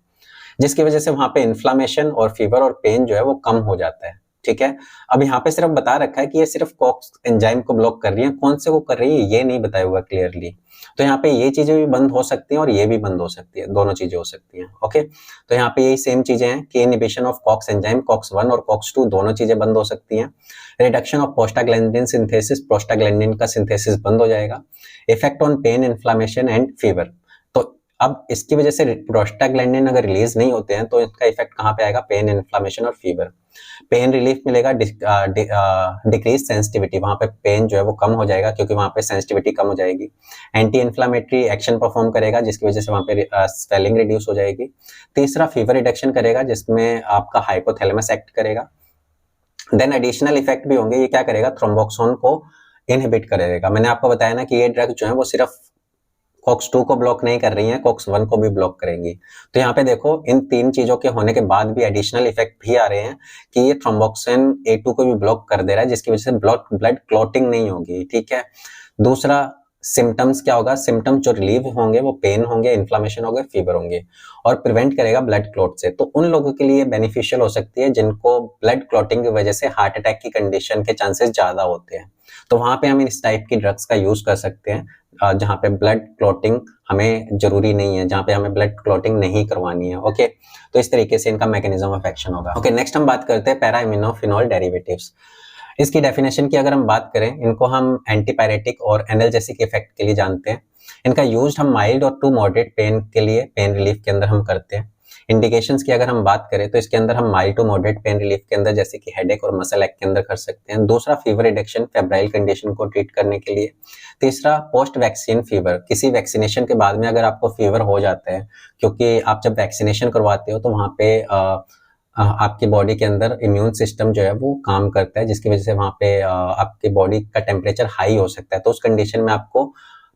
जिसकी वजह से वहां पे इन्फ्लामेशन और फीवर और पेन जो है वो कम हो जाता है। ठीक है, अब यहाँ पे सिर्फ बता रखा है कि ये सिर्फ कॉक्स एंजाइम को ब्लॉक कर रही है, कौन से को कर रही है ये नहीं बताया हुआ क्लियरली। तो यहाँ पे ये चीजें भी बंद हो सकती हैं और ये भी बंद हो सकती है, दोनों चीजें हो सकती हैं। ओके, तो यहाँ पे यही सेम चीजें हैं कि inhibition of COX enzyme, COX 1 और कॉक्स 2 दोनों चीजें बंद हो सकती हैं। Reduction of prostaglandin synthesis, prostaglandin का सिंथेसिस बंद हो जाएगा। Effect on pain, inflammation and fever. तो अब इसकी वजह से प्रोस्टाग्लैंडिन अगर रिलीज नहीं होते हैं तो इसका इफेक्ट कहाँ पे आएगा, पेन, इन्फ्लामेशन और फीवर। पेन रिलीफ मिलेगा, डिक्रीज सेंसिटिविटी, वहां पे पेन जो है वो कम हो जाएगा क्योंकि वहां पे सेंसिटिविटी कम हो जाएगी। एंटी इन्फ्लामेटरी एक्शन परफॉर्म करेगा जिसकी वजह से वहां पे स्वेलिंग रिड्यूस हो जाएगी। तीसरा फीवर रिडक्शन करेगा जिसमें आपका हाइपोथैलेमस एक्ट करेगा। देन एडिशनल इफेक्ट भी होंगे, ये क्या करेगा, थ्रोम्बोक्सोन को इनहिबिट करेगा। मैंने आपको बताया ना कि ये ड्रग जो है वो सिर्फ कॉक्स 2 को ब्लॉक नहीं कर रही हैं, कॉक्स 1 को भी ब्लॉक करेंगी। तो यहाँ पे देखो इन तीन चीजों के होने के बाद भी एडिशनल इफेक्ट भी आ रहे हैं कि ये थ्रोम्बोक्सिन A2 को भी ब्लॉक कर दे रहा है जिसकी वजह से ब्लड क्लॉटिंग नहीं होगी। ठीक है, दूसरा सिम्टम्स क्या होगा, सिम्टम्स जो रिलीव होंगे वो पेन होंगे, इन्फ्लामेशन होंगे, फीवर होंगे, और प्रिवेंट करेगा ब्लड क्लॉट से। तो उन लोगों के लिए बेनिफिशियल हो सकती है जिनको ब्लड क्लॉटिंग की वजह से हार्ट अटैक की कंडीशन के चांसेस ज्यादा होते हैं। तो वहां पे हम इस टाइप की ड्रग्स का यूज कर सकते हैं जहाँ पे ब्लड क्लॉटिंग हमें जरूरी नहीं है, जहाँ पे हमें ब्लड क्लॉटिंग नहीं करवानी है। ओके, तो इस तरीके से इनका मैकेनिज्म ऑफ एक्शन होगा। ओके, नेक्स्ट हम बात करते हैं पैराइमिनोफिनॉल डेरिवेटिव्स। इसकी डेफिनेशन की अगर हम बात करें, इनको हम एंटीपायरेटिक और एनाल्जेसिक इफेक्ट के लिए जानते हैं। इनका यूज हम माइल्ड और टू मॉडरेट पेन के लिए, पेन रिलीफ के अंदर हम करते हैं। इंडिकेशंस की अगर हम बात करें तो इसके अंदर हम mild to moderate pain relief के अंदर जैसे कि हेडेक और मसल एक के अंदर कर सकते हैं। दूसरा फीवर रिडक्शन, फेब्राइल कंडीशन को ट्रीट करने के लिए। तीसरा पोस्ट वैक्सीन फीवर, किसी वैक्सीनेशन के बाद में अगर आपको फीवर हो जाता है, क्योंकि आप जब वैक्सीनेशन करवाते हो तो वहाँ पे आपकी बॉडी के अंदर इम्यून सिस्टम जो है वो काम करता है जिसकी वजह से वहाँ पे आपकी बॉडी का टेम्परेचर हाई हो सकता है। तो उस कंडीशन में आपको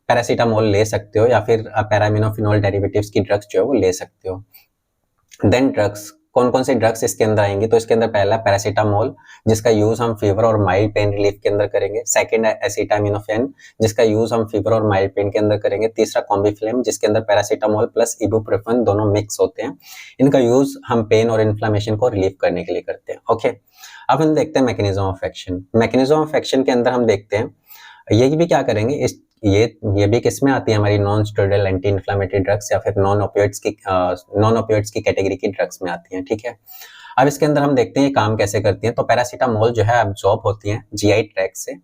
पैरासीटामोल ले सकते हो या फिर पैरामिनोफिनॉल डेरिवेटिव्स की ड्रग्स जो है वो ले सकते हो। देन ड्रग्स, कौन कौन से ड्रग्स इसके अंदर आएंगी, तो इसके अंदर पहला पैरासीटामोल जिसका यूज हम फीवर और माइल्ड पेन रिलीफ के अंदर करेंगे। सेकंड है एसिटामिनोफेन जिसका यूज हम फीवर और माइल्ड पेन के अंदर करेंगे। तीसरा कॉम्बिफ्लेम जिसके अंदर पैरासीटामोल प्लस इबुप्रोफेन दोनों मिक्स होते हैं। इनका यूज हम पेन और इन्फ्लेमेशन को रिलीव करने के लिए करते हैं। ओके, अब हम देखते हैं mechanism of action. Mechanism of action के अंदर हम देखते हैं ये भी क्या करेंगे, इस ये भी किसमें आती है, हमारी non steroidal anti inflammatory drugs या फिर नॉन ओपियोइड्स की कैटेगरी की ड्रग्स में आती हैं। ठीक है, अब इसके अंदर हम देखते हैं ये काम कैसे करती हैं। तो पैरासीटामोल जो है अब्सॉर्ब होती है जीआई ट्रैक्ट से।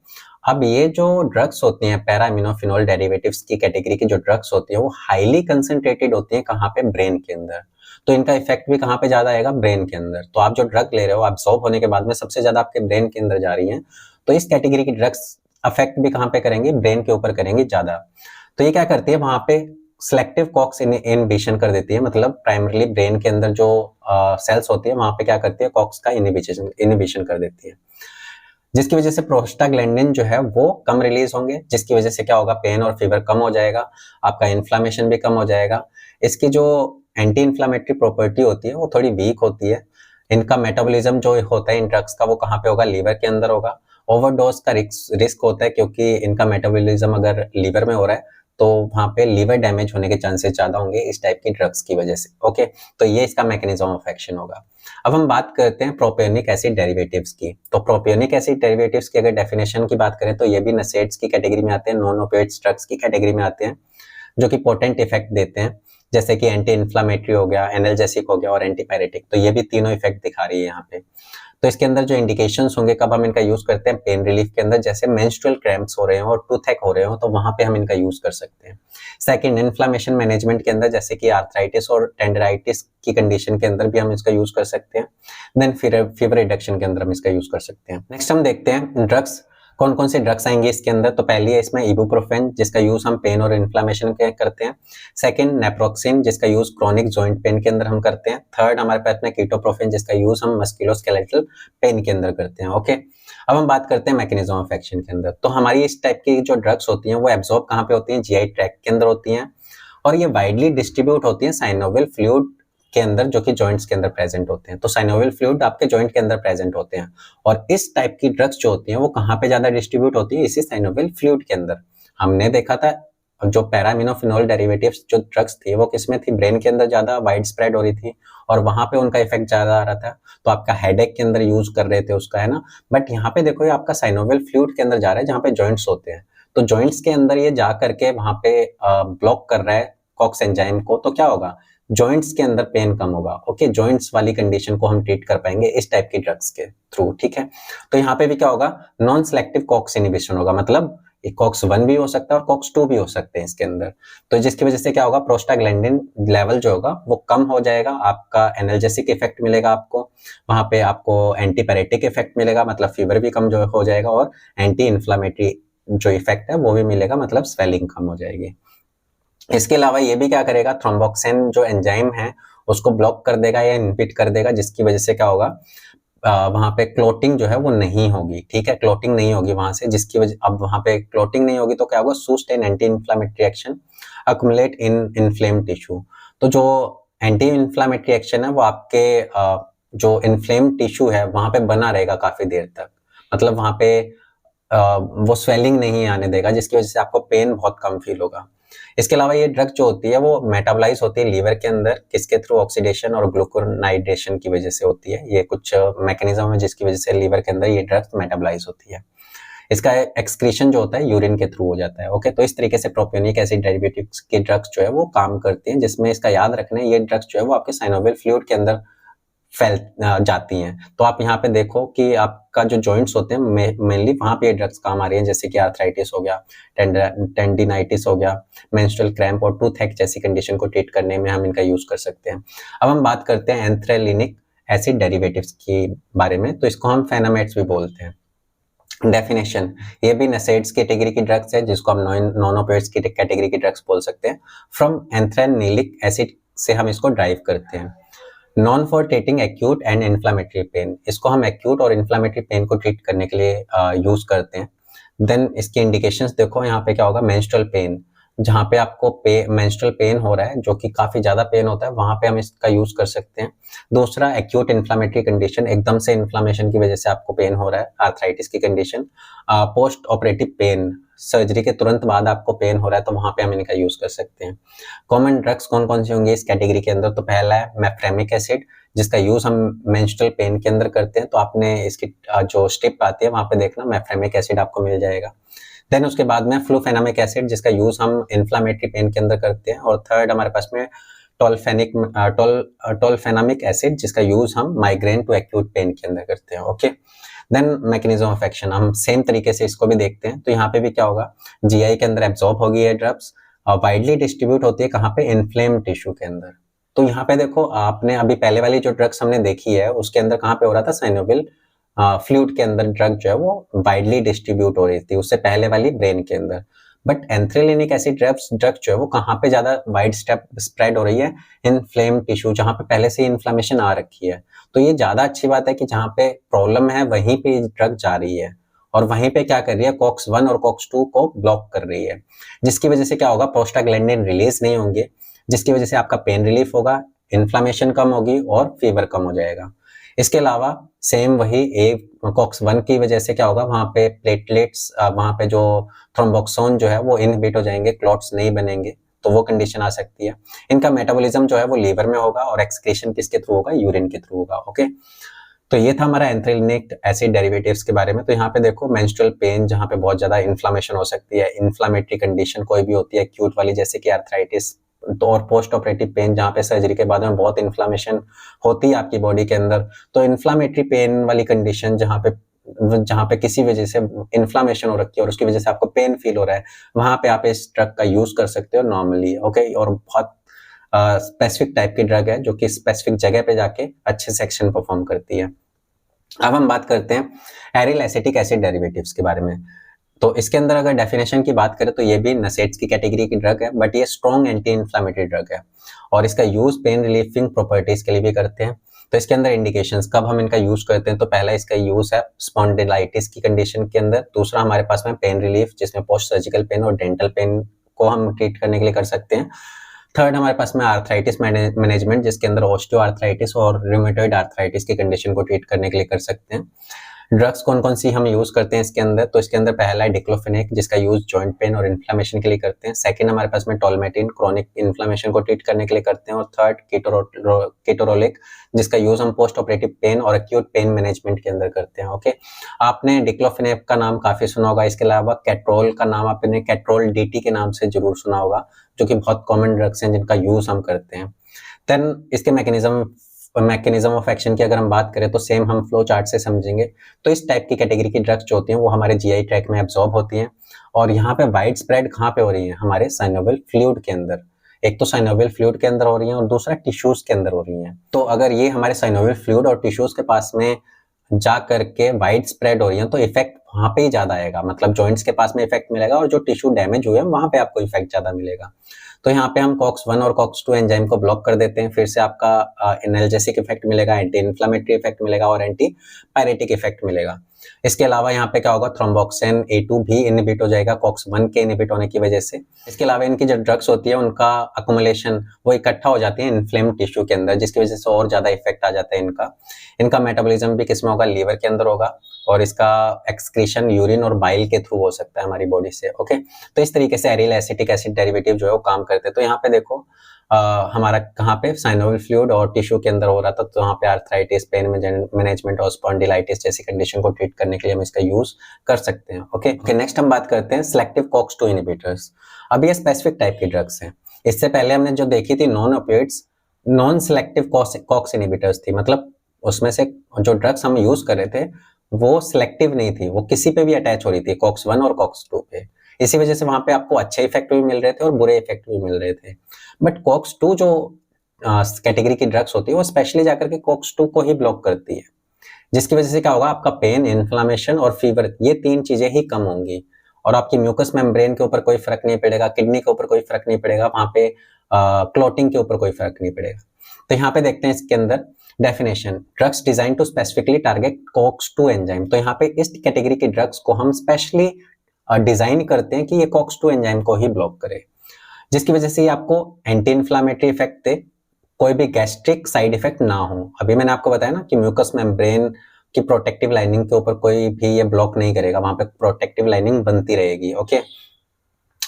अब ये जो ड्रग्स होती हैं पैरामिनोफिनॉल डेरिवेटिव्स की कैटेगरी की जो ड्रग्स होती है वो हाईली कंसंट्रेटेड होती है कहाँ पे, ब्रेन के अंदर। तो इनका इफेक्ट भी कहाँ पे ज्यादा आएगा, ब्रेन के अंदर। तो आप जो ड्रग ले रहे हो अब्सॉर्ब होने के बाद में सबसे ज्यादा आपके ब्रेन के अंदर जा रही है। तो इस कैटेगरी की ड्रग्स अफेक्ट भी कहाँ पे करेंगे, ब्रेन के ऊपर करेंगे ज्यादा। तो ये क्या करती है, वहां पे सिलेक्टिव कॉक्स इनहिबिशन कर देती है, मतलब प्राइमरीली ब्रेन के अंदर जो सेल्स होती है वहां पे क्या करती है, कॉक्स का इनहिबिशन कर देती है, जिसकी वजह से प्रोस्टाग्लैंडिन जो है वो कम रिलीज होंगे, जिसकी वजह से क्या होगा, पेन और फीवर कम हो जाएगा, आपका इन्फ्लामेशन भी कम हो जाएगा। इसकी जो एंटी इन्फ्लामेटरी प्रॉपर्टी होती है वो थोड़ी वीक होती है। इनका मेटाबॉलिज्म जो होता है इन ड्रग्स का वो कहाँ पे होगा, लीवर के अंदर होगा। ओवरडोज का रिस्क होता है क्योंकि इनका मेटाबॉलिज्म अगर लीवर में हो रहा है तो वहां पे लीवर डैमेज होने के चांसेस ज्यादा होंगे इस टाइप की ड्रग्स की वजह से। ओके, तो ये इसका मैकेनिज्म ऑफ एक्शन होगा। अब हम बात करते हैं प्रोपियोनिक एसिड डेरिवेटिव्स की। तो प्रोपियोनिक एसिड डेरिवेटिव्स की अगर डेफिनेशन की बात करें तो ये भी नसेड्स की कैटेगरी में आते हैं, नॉन ओपियोइड्स ड्रग्स की कैटेगरी में आते हैं, जो कि पोटेंट इफेक्ट देते हैं, जैसे कि एंटी इन्फ्लामेटरी हो गया, एनाल्जेसिक हो गया और एंटीपायरेटिक। तो ये भी तीनों इफेक्ट दिखा रही है यहाँ पे। तो इसके अंदर जो इंडिकेशंस होंगे कब हम इनका यूज करते हैं, पेन रिलीफ के अंदर, जैसे मेंस्ट्रुअल क्रैम्प्स हो रहे हो और टूथएक हो रहे हो तो वहां पे हम इनका यूज कर सकते हैं। सेकंड, इन्फ्लेमेशन मैनेजमेंट के अंदर, जैसे कि आर्थराइटिस और टेंडराइटिस की कंडीशन के अंदर भी हम इसका यूज कर सकते हैं। देन फीवर रिडक्शन के अंदर हम इसका यूज कर सकते हैं। नेक्स्ट हम देखते हैं ड्रग्स, कौन कौन से ड्रग्स आएंगे इसके अंदर। तो पहली है इसमें इबुप्रोफेन जिसका यूज हम पेन और इन्फ्लेमेशन के करते हैं। सेकंड, नेप्रोक्सिन जिसका यूज क्रोनिक जॉइंट पेन के अंदर हम करते हैं। थर्ड हमारे पास में कीटोप्रोफेन जिसका यूज हम मस्कुलोस्केलेटल पेन के अंदर करते हैं। ओके, अब हम बात करते हैं मैकेनिज्म ऑफ एक्शन के अंदर। तो हमारी इस टाइप की जो ड्रग्स होती हैं वो एब्जॉर्ब कहाँ पे होती हैं, जीआई ट्रैक्ट के अंदर होती हैं, और ये वाइडली डिस्ट्रीब्यूट होती हैं साइनोवियल फ्लूइड के अंदर, जो कि जॉइंट्स के अंदर प्रेजेंट होते हैं। तो साइनोवियल फ्लूइड आपके जॉइंट के अंदर प्रेजेंट होते हैं, और इस टाइप की ड्रग्स जो होती हैं वो कहाँ पे ज्यादा डिस्ट्रीब्यूट होती है, इसी साइनोवियल फ्लूइड के अंदर। हमने देखा था जो पैरामिनोफिनोल डेरिवेटिव्स जो ड्रग्स थी वो किसमें थी, ब्रेन के अंदर ज्यादा वाइड स्प्रेड हो रही थी, और वहां पे उनका इफेक्ट ज्यादा आ रहा था, तो आपका हेडेक के अंदर यूज कर रहे थे उसका, है ना। बट यहाँ पे देखो ये आपका साइनोवियल फ्लूइड के अंदर जा रहा है, जहाँ पे जॉइंट्स होते हैं, तो जॉइंट्स के अंदर ये जा करके वहां पे ब्लॉक कर रहा है कॉक्स एंजाइम को, तो क्या होगा, जॉइंट्स के अंदर पेन कम होगा। ओके, जॉइंट्स वाली कंडीशन को हम ट्रीट कर पाएंगे इस टाइप की ड्रग्स के थ्रू, ठीक है। तो यहाँ पे भी क्या होगा, नॉन सेलेक्टिव कॉक्स इनहिबिशन होगा, मतलब कॉक्स 1 भी हो सकता है और कॉक्स 2 भी हो सकते हैं इसके अंदर। तो जिसकी वजह से क्या होगा, प्रोस्टाग्लैंडिन लेवल जो होगा वो कम हो जाएगा, आपका एनाल्जेसिक इफेक्ट मिलेगा आपको, वहां पे आपको एंटीपैरेटिक इफेक्ट मिलेगा, मतलब फीवर भी कम जो हो जाएगा, और एंटी इन्फ्लामेटरी जो इफेक्ट है वो भी मिलेगा, मतलब स्वेलिंग कम हो जाएगी। इसके अलावा ये भी क्या करेगा, थ्रोम्बोक्सिन जो एंजाइम है उसको ब्लॉक कर देगा या इनहिबिट कर देगा, जिसकी वजह से क्या होगा, वहां पे क्लोटिंग जो है वो नहीं होगी, ठीक है, क्लोटिंग नहीं होगी वहां से, जिसकी वजह, अब वहां पे क्लोटिंग नहीं होगी तो क्या होगा, सुस्टेन एंटी इन्फ्लामेटरी एक्शन अक्युमुलेट इन इन्फ्लेम टिश्यू। तो जो एंटी इन्फ्लामेटरी एक्शन है वो आपके जो इन्फ्लेम टिश्यू है वहां पे बना रहेगा काफी देर तक, मतलब वहां पे वो स्वेलिंग नहीं आने देगा, जिसकी वजह से आपको पेन बहुत कम फील होगा। इसके अलावा ये ड्रग जो होती है वो मेटाबोलाइज होती है लीवर के अंदर, किसके थ्रू, ऑक्सीडेशन और ग्लूकोनाइडेशन की वजह से होती है। ये कुछ मैकेनिज्म है जिसकी वजह से लीवर के अंदर ये ड्रग मेटाबोलाइज होती है। इसका एक्सक्रीशन जो होता है यूरिन के थ्रू हो जाता है। ओके, तो इस तरीके से प्रोपियोनिक एसिड डेरिवेटिव्स की ड्रग्स जो है वो काम करती हैं, जिसमें इसका याद रखना है ये ड्रग्स जो है वो आपके साइनोवियल फ्लूइड के अंदर फैल जाती हैं। तो आप यहाँ पे देखो कि आपका जो जॉइंट्स होते हैं मेनली वहां पे ये ड्रग्स काम आ रही हैं, जैसे कि आर्थराइटिस हो गया, टेंडिनाइटिस हो गया, मेंस्ट्रुअल क्रैम्प और टूथ हैक जैसी कंडीशन को ट्रीट करने में हम इनका यूज कर सकते हैं। अब हम बात करते हैं एंथ्रेलिनिक एसिड डेरिवेटिव्स के बारे में, तो इसको हम फेनामेट्स भी बोलते हैं। डेफिनेशन, ये भी नसेड्स कैटेगरी की ड्रग्स है, जिसको हम नॉन ओपिएट्स की कैटेगरी की ड्रग्स बोल सकते हैं। फ्रॉम एंथ्रेनिलिक एसिड से हम इसको ड्राइव करते हैं। Non for treating acute and inflammatory pain, इसको हम एक्यूट और इन्फ्लामेटरी पेन को ट्रीट करने के लिए यूज करते हैं। देन इसकी इंडिकेशंस देखो, यहाँ पे क्या होगा, मेंस्ट्रुअल पेन, जहाँ पे आपको मेंस्ट्रुअल पेन हो रहा है जो कि काफी ज्यादा पेन होता है, वहां पे हम इसका यूज कर सकते हैं। दूसरा, एक्यूट इन्फ्लामेटरी कंडीशन, एकदम से इन्फ्लामेशन की वजह से आपको पेन हो रहा है, आर्थराइटिस की condition. Post operative pain, surgery के तुरंत बाद आपको पेन हो रहा है, तो वहां पे हम इनका यूज कर सकते हैं। कॉमन ड्रग्स कौन कौन से होंगे इस कैटेगरी के अंदर, तो पहला है मेफ्रेमिक एसिड, जिसका यूज हम मेंस्ट्रुअल पेन के अंदर करते हैं, तो आपने इसकी जो स्ट्रिप आती है वहां पे देखना मेफ्रेमिक एसिड आपको मिल जाएगा। देन उसके बाद में फ्लूफेनामिक एसिड, जिसका यूज हम इन्फ्लामेटरी पेन के अंदर करते हैं। और थर्ड हमारे पास में टोल्फेनामिक एसिड, जिसका यूज हम माइग्रेन टू एक्यूट पेन के अंदर करते हैं। Okay, then mechanism of action हम सेम तरीके से इसको भी देखते हैं। तो यहाँ पे भी क्या होगा, जीआई के अंदर एब्जॉर्ब होगी ये ड्रग्स, वाइडली डिस्ट्रीब्यूट होती है कहाँ पे, इन्फ्लेम टिश्यू के अंदर। तो यहाँ पे देखो, आपने अभी पहले वाली जो ड्रग्स हमने देखी है उसके अंदर कहाँ पे हो रहा था, साइनोवियल फ्लूइड के अंदर ड्रग जो है वो वाइडली डिस्ट्रीब्यूट हो रही थी, उससे पहले वाली ब्रेन के अंदर। बट एंथ्रेलिनिक एसिड ड्रग जो है वो कहाँ पे ज्यादा वाइड स्प्रेड हो रही है, इन्फ्लेम टिश्यू, जहाँ पे पहले से इन्फ्लेमेशन आ रखी है। तो ये ज्यादा अच्छी बात है कि जहाँ पे प्रॉब्लम है वहीं पे ड्रग जा रही है, और वहीं पे क्या कर रही है, कॉक्स 1 और कॉक्स 2 को ब्लॉक कर रही है, जिसकी वजह से क्या होगा, प्रोस्टाग्लैंडिन रिलीज नहीं होंगे, जिसकी वजह से आपका पेन रिलीफ होगा, इन्फ्लेमेशन कम होगी और फीवर कम हो जाएगा। इसके अलावा सेम वही कॉक्स 1 की वजह से क्या होगा, वहां पे प्लेटलेट्स, वहां पे जो थ्रोम्बोक्सोन जो है वो इनहिबिट हो जाएंगे, क्लॉट्स नहीं बनेंगे, तो वो कंडीशन आ सकती है। इनका मेटाबॉलिज्म जो है वो लीवर में होगा, और एक्सक्रीशन किसके थ्रू होगा, यूरिन के थ्रू होगा। ओके, तो ये था हमारा एंथ्रेलिनिक एसिड डेरिवेटिव्स के बारे में। तो यहाँ पे देखो, मेंस्ट्रुअल पेन जहाँ पे बहुत ज्यादा इन्फ्लामेशन हो सकती है, इन्फ्लामेटरी कंडीशन कोई भी होती है एक्यूट वाली, जैसे कि आर्थराइटिस, तो और पोस्ट ऑपरेटिव पेन जहाँ पे सर्जरी के बाद में बहुत इन्फ्लामेशन होती है आपकी बॉडी के अंदर। तो इन्फ्लामेटरी पेन वाली कंडीशन जहाँ पे किसी वजह से इन्फ्लामेशन हो रखी है और उसकी वजह से आपको पेन फील हो रहा है, वहां पे आप इस ड्रग का यूज कर सकते हो नॉर्मली। ओके, और बहुत स्पेसिफिक टाइप की ड्रग है जो कि स्पेसिफिक जगह पे जाके अच्छे से एक्शन परफॉर्म करती है। अब हम बात करते हैं एरिल एसिटिक एसिड डेरिवेटिव्स के बारे में। तो इसके अंदर अगर डेफिनेशन की बात करें तो ये भी नसेड्स की कैटेगरी की ड्रग है, बट ये स्ट्रॉन्ग एंटी इन्फ्लामेटरी ड्रग है, और इसका यूज पेन रिलीफिंग प्रॉपर्टीज के लिए भी करते हैं। तो इसके अंदर इंडिकेशंस कब हम इनका यूज करते हैं, तो पहला इसका यूज है स्पॉन्डिलाइटिस की कंडीशन के अंदर, दूसरा हमारे पास में पेन रिलीफ जिसमें पोस्ट सर्जिकल पेन और डेंटल पेन को हम ट्रीट करने के लिए कर सकते हैं, थर्ड हमारे पास में आर्थराइटिस मैनेजमेंट जिसके अंदर ऑस्टियो आर्थराइटिस और रूमेटॉइड आर्थराइटिस की कंडीशन को ट्रीट करने के लिए कर सकते हैं। ड्रग्स कौन कौन सी हम यूज करते हैं इसके अंदर, तो इसके अंदर पहला है डिक्लोफेनेक जिसका यूज जॉइंट पेन और इन्फ्लेमेशन के लिए करते हैं, सेकंड हमारे पास में टोलमेटिन क्रॉनिक इन्फ्लेमेशन को ट्रीट करने के लिए करते हैं, और थर्ड केटोरोलिक जिसका यूज हम पोस्ट ऑपरेटिव पेन और एक्यूट पेन मैनेजमेंट के अंदर करते हैं। ओके, आपने डिक्लोफेनेक का नाम काफी सुना होगा, इसके अलावा कैट्रोल का नाम आपने कैट्रोल डीटी के नाम से जरूर सुना होगा, जो कि बहुत कॉमन ड्रग्स हैं जिनका यूज हम करते हैं। देन इसके मैकेनिज्म ऑफ एक्शन की अगर हम बात करें तो सेम हम फ्लो चार्ट से समझेंगे। तो इस टाइप की कैटेगरी की ड्रग्स जो होती हैं वो हमारे जीआई ट्रैक्ट में एब्जॉर्ब होती हैं, और यहाँ पे वाइड स्प्रेड कहाँ पे हो रही है, हमारे साइनोवियल फ्लूइड के अंदर। एक तो साइनोवियल फ्लूइड के अंदर हो रही है और दूसरा टिश्यूज के अंदर हो रही है। तो अगर ये हमारे साइनोवियल फ्लूइड और टिश्यूज के पास में जा करके वाइड स्प्रेड हो रही है तो इफेक्ट वहां पे ही ज्यादा आएगा, मतलब जॉइंट्स के पास में इफेक्ट मिलेगा और जो टिश्यू डैमेज हुए हैं वहां पे आपको इफेक्ट ज्यादा मिलेगा। तो यहाँ पे हम COX-1 और COX-2 एंजाइम को ब्लॉक कर देते हैं, फिर से आपका एनाल्जेसिक इफेक्ट मिलेगा, एंटी इन्फ्लेमेटरी इफेक्ट मिलेगा और एंटी पायरेटिक इफेक्ट मिलेगा। इसके अलावा यहाँ पे क्या होगा, थ्रोम्बोक्सिन A2 भी इनहिबिट हो जाएगा COX-1 के इनहिबिट होने की वजह से। इसके अलावा इनकी जो ड्रग्स होती है उनका अकोमुलेशन वो इकट्ठा हो जाती है इन्फ्लेम टिश्यू के अंदर, जिसकी वजह से और ज्यादा इफेक्ट आ जाता है इनका मेटाबॉलिज्म भी किसमें होगा, लीवर के अंदर होगा, और इसका एक्सक्रीशन यूरिन और बाइल के थ्रू हो सकता है हमारी बॉडी से। ओके, तो इस तरीके से एरिल एसिटिक एसिड डेरिवेटिव जो है वो काम करते हैं। तो यहाँ पे देखो हमारा कहाँ पे साइनोवियल फ्लूइड और टिश्यू के अंदर हो रहा था, तो यहाँ पे आर्थराइटिस, पेन मैनेजमेंट और स्पॉन्डिलाइटिस जैसी कंडीशन को ट्रीट करने के लिए हम इसका यूज कर सकते हैं। ओके, नेक्स्ट हम बात करते हैं सिलेक्टिव COX-2 इनहिबिटर्स। अब ये स्पेसिफिक टाइप की ड्रग्स हैं। इससे पहले हमने जो देखी थी non opiates, non selective COX inhibitors थी, मतलब उसमें से जो ड्रग्स हम यूज कर रहे थे वो सिलेक्टिव नहीं थी, वो किसी पे भी अटैच हो रही थी, COX-1 और COX-2 पे। इसी वजह से वहां पे आपको अच्छे इफेक्ट भी मिल रहे थे और बुरे इफेक्ट भी मिल रहे थे। बट COX-2 जो कैटेगरी की ड्रग्स होती है वो स्पेशली जाकर के COX-2 को ही ब्लॉक करती है, जिसकी वजह से क्या होगा, आपका पेन, इन्फ्लामेशन और फीवर, ये तीन चीजें ही कम होंगी और आपकी म्यूकस मेम्ब्रेन के ऊपर कोई फर्क नहीं पड़ेगा, किडनी के ऊपर कोई फर्क नहीं पड़ेगा, वहां पे क्लॉटिंग के ऊपर कोई फर्क नहीं पड़ेगा। तो यहाँ पे देखते हैं इसके अंदर definition, drugs design to specifically target COX-2 enzyme. तो यहाँ पे इस कैटेगरी की ड्रग्स को हम स्पेशली डिजाइन करते हैं कि ये COX-2 एंजाइम को ही ब्लॉक करे, जिसकी वजह से ये आपको एंटी इन्फ्लामेटरी इफेक्ट दे, कोई भी गैस्ट्रिक साइड इफेक्ट ना हो। अभी मैंने आपको बताया ना कि म्यूकस मेम्ब्रेन की प्रोटेक्टिव लाइनिंग के ऊपर कोई भी ये ब्लॉक नहीं करेगा, वहां पे प्रोटेक्टिव लाइनिंग बनती रहेगी। ओके,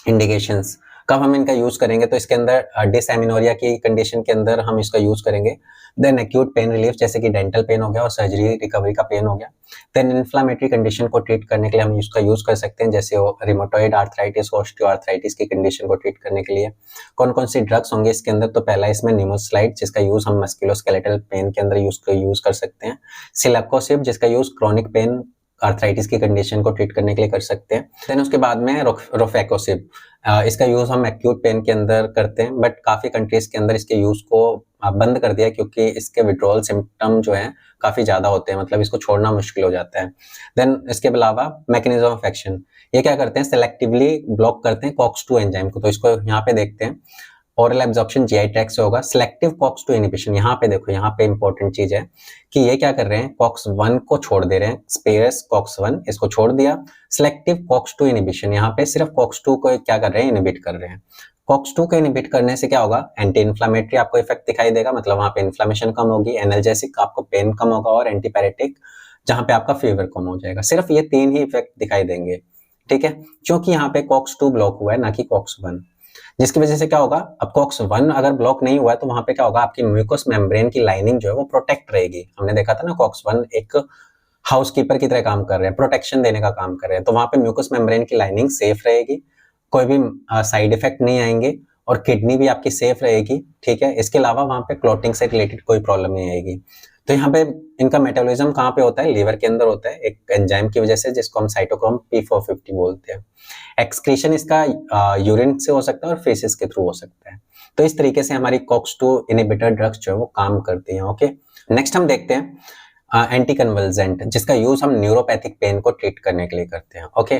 इंडिकेशंस कब हम इनका यूज करेंगे, तो इसके अंदर डिसएमिनोरिया की कंडीशन के अंदर हम इसका यूज करेंगे। देन एक्यूट पेन रिलीफ जैसे कि डेंटल पेन हो गया और सर्जरी रिकवरी का पेन हो गया। देन इन्फ्लामेटरी कंडीशन को ट्रीट करने के लिए हम इसका यूज कर सकते हैं, जैसे रिमोटॉइड आर्थराइटिस, ऑस्टियोआर्थराइटिस की कंडीशन को ट्रीट करने के लिए। कौन कौन सी ड्रग्स होंगे इसके अंदर, तो पहला इसमें निमोस्लाइड जिसका यूज हम मस्कुलोस्केलेटल पेन के अंदर यूज कर सकते हैं। सिलेकोसिब जिसका यूज क्रॉनिक पेन आर्थराइटिस की कंडीशन को ट्रीट करने के लिए कर सकते हैं। देन उसके बाद में रोफेकोसिब, इसका यूज हम एक्यूट पेन के अंदर करते हैं, बट काफी कंट्रीज के अंदर इसके यूज को बंद कर दिया क्योंकि इसके विड्रॉल सिम्टम जो हैं काफी ज्यादा होते हैं, मतलब इसको छोड़ना मुश्किल हो जाता है। देन इसके अलावा मैकेनिज्म ऑफ एक्शन, ये क्या करते हैं, सेलेक्टिवली ब्लॉक करते हैं COX-2 एंजाइम को। तो इसको यहाँ पे देखते हैं, ओरल एब्जॉर्प्शन जीआई ट्रैक्ट से होगा। सिलेक्टिव COX-2 इनहिबिशन, यहाँ पे देखो, यहाँ पे इंपॉर्टेंट चीज है कि ये क्या कर रहे हैं, COX-1 को छोड़ दे रहे हैं, स्पेयर्स COX-1 इसको छोड़ दिया। सिलेक्टिव COX-2 इनहिबिशन, यहाँ पे सिर्फ COX-2 को क्या कर रहे हैं, इनहिबिट कर रहे हैं। COX-2 को इनहिबिट करने से क्या होगा, एंटी इन्फ्लामेटरी आपको इफेक्ट दिखाई देगा, मतलब वहां पे इन्फ्लामेशन कम होगी, एनाल्जेसिक आपको पेन कम होगा, और एंटीपायरेटिक जहां पे आपका फीवर कम हो जाएगा। सिर्फ ये तीन ही इफेक्ट दिखाई देंगे, ठीक है, क्योंकि यहाँ पे COX-2 ब्लॉक हुआ है ना कि COX-1, जिसकी वजह से क्या होगा, अब COX-1 अगर ब्लॉक नहीं हुआ है तो वहां पे क्या होगा, आपकी म्यूकस मेम्ब्रेन की लाइनिंग जो है वो प्रोटेक्ट रहेगी। हमने देखा था ना, COX-1 एक हाउसकीपर की तरह काम कर रहे हैं, प्रोटेक्शन देने का काम कर रहे हैं, तो वहां पे म्यूकस मेम्ब्रेन की लाइनिंग सेफ रहेगी, कोई भी साइड इफेक्ट नहीं आएंगे, और किडनी भी आपकी सेफ रहेगी, ठीक है। इसके अलावा वहां पे क्लॉटिंग से रिलेटेड कोई प्रॉब्लम नहीं आएगी। तो यहाँ पे इनका मेटाबॉलिज्म कहाँ पे होता है, लीवर के अंदर होता है, एक एंजाइम की वजह से जिसको हम साइटोक्रोम P450 बोलते हैं। एक्सक्रीशन इसका यूरिन से हो सकता है और फेसेस के थ्रू हो सकता है। तो इस तरीके से हमारी COX-2 इनहिबिटर ड्रग्स जो है वो काम करती हैं। ओके, नेक्स्ट हम देखते हैं एंटी कन्वल्जेंट, जिसका यूज हम न्यूरोपैथिक पेन को ट्रीट करने के लिए करते हैं। ओके,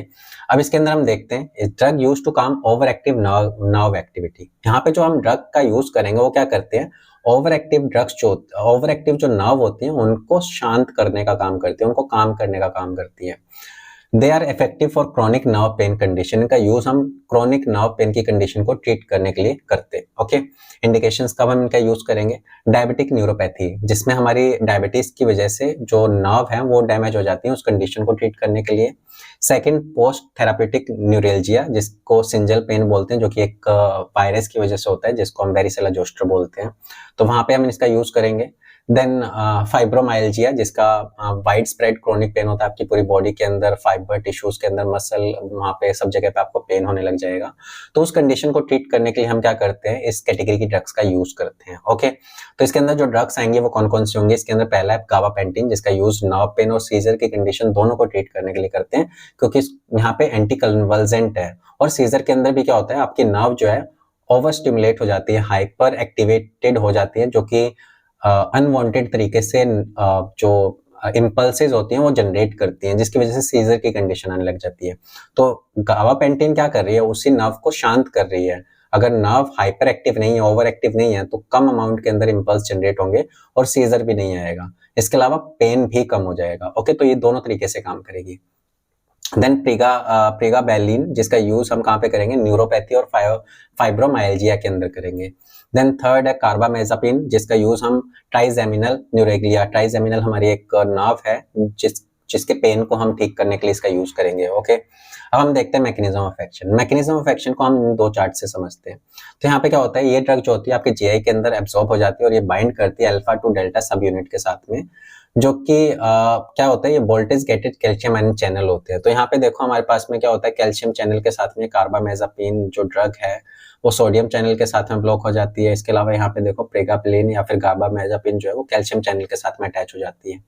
अब इसके अंदर हम देखते हैं ड्रग यूज टू काम ओवर एक्टिव नर्व एक्टिविटी। यहाँ पे जो हम ड्रग का यूज करेंगे वो क्या करते हैं, ओवर एक्टिव जो नर्व होती हैं उनको शांत करने का काम करती है, उनको काम करने का काम करती है। They are effective for chronic nerve pain condition. इनका यूज हम क्रॉनिक नर्व पेन की कंडीशन को ट्रीट करने के लिए करते हैं। ओके, इंडिकेशंस कब हम इनका यूज करेंगे? डायबिटिक न्यूरोपैथी, जिसमें हमारी डायबिटीज की वजह से जो नर्व है वो डैमेज हो जाती है, उस कंडीशन को ट्रीट करने के लिए। सेकंड, पोस्ट थेरापेटिक न्यूरेल्जिया, जिसको सिंजल पेन बोलते हैं, जो कि एक वायरस की वजह से होता है, जिसको हम वेरिसेला जोस्टर बोलते हैं, तो वहां पे हम इसका यूज करेंगे। देन फाइब्रोमाइल्जिया, जिसका वाइड स्प्रेड क्रोनिक पेन होता है, आपकी पूरी बॉडी के अंदर फाइबर टिश्यूज के अंदर मसल, वहां पे सब जगह पे आपको पेन होने लग जाएगा। तो उस कंडीशन को ट्रीट करने के लिए हम क्या करते हैं? इस कैटेगरी की ड्रग्स का यूज करते हैं। ओके, तो इसके अंदर जो ड्रग्स आएंगे वो कौन कौन से होंगे? इसके अंदर पहला है गाबापेंटिन, जिसका यूज नर्व पेन और सीजर की कंडीशन दोनों को ट्रीट करने के लिए करते हैं, क्योंकि यहाँ पे एंटी कन्वल्जेंट है। और सीजर के अंदर भी क्या होता है, आपकी नर्व जो है ओवर स्टिमुलेट हो जाती है, हाइपर एक्टिवेटेड हो जाती है, जो कि अनवांटेड तरीके से जो इम्पल्सेस होती हैं वो जनरेट करती हैं, जिसकी वजह से सीजर की कंडीशन आने लग जाती है। तो गाबापेंटिन क्या कर रही है? उसी नर्व को शांत कर रही है। अगर नर्व हाइपर एक्टिव नहीं है, ओवर एक्टिव नहीं है, तो कम अमाउंट के अंदर इम्पल्स जनरेट होंगे और सीजर भी नहीं आएगा। इसके अलावा पेन भी कम हो जाएगा। ओके, तो ये दोनों तरीके से काम करेगी। देन प्रीगाबैलिन, जिसका यूज हम कहाँ पे करेंगे? न्यूरोपैथी और फाइब्रोमाइल्जिया के अंदर करेंगे। देन थर्ड है कार्बामेजापिन, जिसका यूज हम ट्राइजेमिनल न्यूरेग्लिया, ट्राइजेमिनल हमारी एक नर्व है जिसके पेन को हम ठीक करने के लिए इसका यूज करेंगे। ओके, अब हम देखते हैं mechanism of action. Mechanism of action को हम दो चार्ट से समझते हैं। तो यहाँ पे क्या होता है, ये ड्रग जो होती है आपके जीआई के अंदर एब्सॉर्ब हो जाती है और ये बाइंड करती है अल्फा टू डेल्टा सब यूनिट के साथ में, जो कि क्या होता है, ये voltage gated calcium ion channel होते हैं। तो यहाँ पे देखो हमारे पास में क्या होता है, कैल्शियम चैनल के साथ में कार्बामेजापिन जो ड्रग है वो सोडियम चैनल के साथ में ब्लॉक हो जाती है। इसके अलावा यहाँ पे देखो प्रेगाप्लेन या फिर कार्बामेजापिन जो है वो कैल्शियम चैनल के साथ में अटैच हो जाती है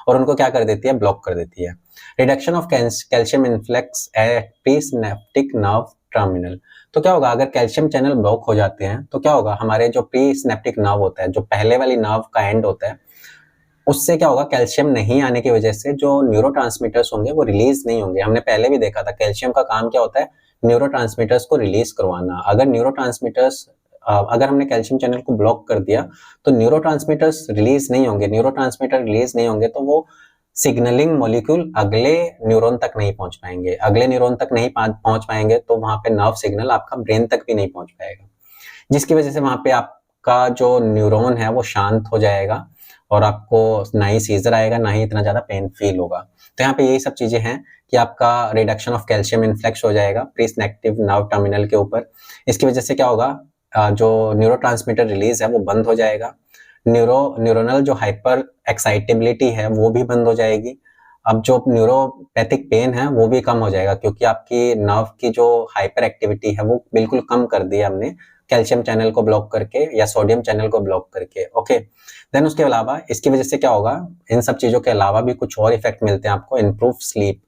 और उनको क्या कर देती है? ब्लॉक कर देती है। Reduction of calcium influx at pre synaptic nerve terminal. तो क्या होगा, अगर कैल्शियम चैनल ब्लॉक हो जाते हैं तो क्या होगा, हमारे जो प्री सिनेप्टिक नर्व होता है, जो पहले वाली नर्व का एंड होता है, उससे क्या होगा, कैल्शियम नहीं आने की वजह से जो न्यूरोट्रांसमीटर्स होंगे वो रिलीज नहीं होंगे। हमने पहले भी देखा था कैल्शियम का काम क्या होता है, न्यूरोट्रांसमीटर्स को रिलीज करवाना। अगर हमने कैल्शियम चैनल को ब्लॉक कर दिया तो न्यूरोट्रांसमीटर्स रिलीज नहीं होंगे। न्यूरोट्रांसमीटर रिलीज नहीं होंगे तो वो सिग्नलिंग मॉलिक्यूल अगले न्यूरॉन तक नहीं पहुंच पाएंगे। अगले न्यूरॉन तक नहीं पहुंच पाएंगे तो वहां पे नर्व सिग्नल आपका ब्रेन तक भी नहीं पहुंच पाएगा, जिसकी वजह से वहां पे आपका जो न्यूरॉन है वो शांत हो जाएगा और आपको ना ही सीजर आएगा ना ही इतना ज्यादा पेन फील होगा। तो यहाँ पे यही सब चीजें हैं कि आपका रिडक्शन ऑफ कैल्शियम इन्फ्लेक्स हो जाएगा प्री सिनेप्टिक नर्व टर्मिनल के ऊपर। इसकी वजह से क्या होगा, जो न्यूरोट्रांसमीटर रिलीज है वो बंद हो जाएगा। न्यूरोनल जो हाइपर एक्साइटेबिलिटी है वो भी बंद हो जाएगी। अब जो न्यूरोपैथिक पेन है वो भी कम हो जाएगा, क्योंकि आपकी नर्व की जो हाइपर एक्टिविटी है वो बिल्कुल कम कर दी है हमने कैल्शियम चैनल को ब्लॉक करके या सोडियम चैनल को ब्लॉक करके। ओके, देन उसके अलावा इसकी वजह से क्या होगा, इन सब चीजों के अलावा भी कुछ और इफेक्ट मिलते हैं आपको। इम्प्रूव स्लीप,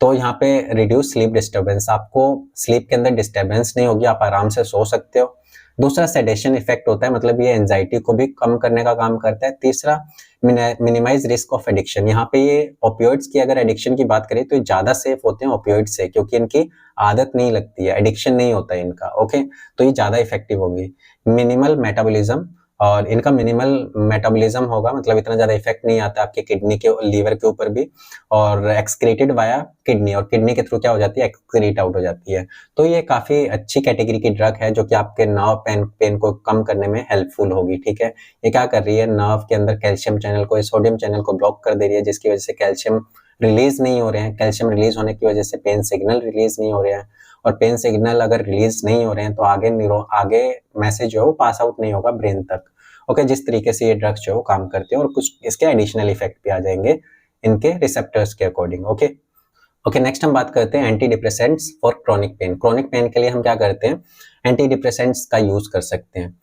तो यहाँ पे रिड्यूस स्लीप डिस्टर्बेंस, आपको स्लीप के अंदर डिस्टर्बेंस नहीं होगी, आप आराम से सो सकते हो। दूसरा सेडेशन इफेक्ट होता है, मतलब ये एंजाइटी को भी कम करने का काम करता है। तीसरा मिनिमाइज रिस्क ऑफ एडिक्शन, यहाँ पे ये ओपियोइड्स की अगर एडिक्शन की बात करें तो ये ज्यादा सेफ होते हैं ओपियोइड से, क्योंकि इनकी आदत नहीं लगती है, एडिक्शन नहीं होता है इनका। ओके, तो ये ज्यादा इफेक्टिव होगी। मिनिमल मेटाबॉलिज्म, और इनका मिनिमल मेटाबॉलिज्म होगा, मतलब इतना ज्यादा इफेक्ट नहीं आता आपके किडनी के लीवर के ऊपर भी, और एक्सक्रीटेड वाया किडनी, और किडनी के थ्रू क्या हो जाती है, एक्सक्रीट आउट हो जाती है। तो ये काफी अच्छी कैटेगरी की ड्रग है जो कि आपके नर्व पेन को कम करने में हेल्पफुल होगी। ठीक है, ये क्या कर रही है, नर्व के अंदर कैल्शियम चैनल को, सोडियम चैनल को ब्लॉक कर दे रही है, जिसकी वजह से कैल्शियम रिलीज नहीं हो रहे हैं। कैल्शियम रिलीज होने की वजह से पेन सिग्नल रिलीज नहीं हो रहे हैं, और पेन सिग्नल अगर रिलीज नहीं हो रहे हैं तो आगे मैसेज जो है वो पास आउट नहीं होगा ब्रेन तक। ओके, जिस तरीके से ये ड्रग्स जो है वो काम करती है, और कुछ इसके एडिशनल इफेक्ट भी आ जाएंगे इनके रिसेप्टर्स के अकॉर्डिंग। ओके, नेक्स्ट हम बात करते हैं anti depressants for chronic pain. Chronic pain के लिए हम क्या करते हैं, एंटी डिप्रेसेंट्स का यूज कर सकते हैं।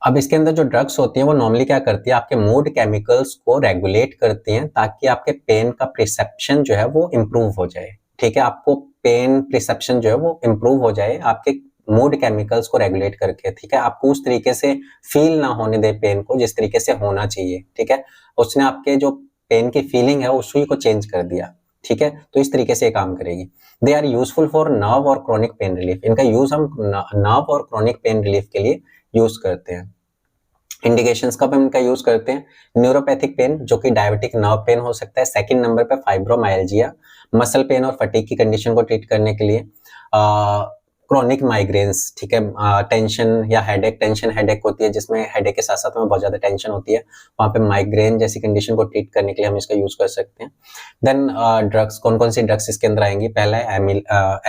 अब इसके अंदर जो ड्रग्स होती हैं वो नॉर्मली क्या करती है, आपके मूड केमिकल्स को रेगुलेट करती हैं, ताकि आपके पेन का परसेप्शन जो है वो इम्प्रूव हो जाए। ठीक है, आपको पेन परसेप्शन जो है वो इम्प्रूव हो जाए आपके मूड केमिकल्स को रेगुलेट करके। ठीक है, आपको उस तरीके से फील ना होने दे पेन को जिस तरीके से होना चाहिए। ठीक है, उसने आपके जो पेन की फीलिंग है उसी को चेंज कर दिया। ठीक है, तो इस तरीके से ये काम करेगी। They are useful for nerve और क्रोनिक पेन रिलीफ। इनका यूज हम नर्व और क्रोनिक पेन रिलीफ के लिए यूज करते हैं। इंडिकेशंस कब हम इनका यूज करते हैं? न्यूरोपैथिक पेन जो कि डायबिटिक नर्व पेन हो सकता है। सेकंड नंबर पे फाइब्रोमाइल्जिया, मसल पेन और फटीग की कंडीशन को ट्रीट करने के लिए। क्रोनिक माइग्रेन्स, ठीक है, टेंशन या हेडेक, टेंशन हेडेक होती है जिसमें हेडेक के साथ साथ में बहुत ज्यादा टेंशन होती है, वहां पे माइग्रेन जैसी कंडीशन को ट्रीट करने के लिए हम इसका यूज कर सकते हैं। देन ड्रग्स, कौन कौन सी ड्रग्स इसके अंदर आएंगी? पहला है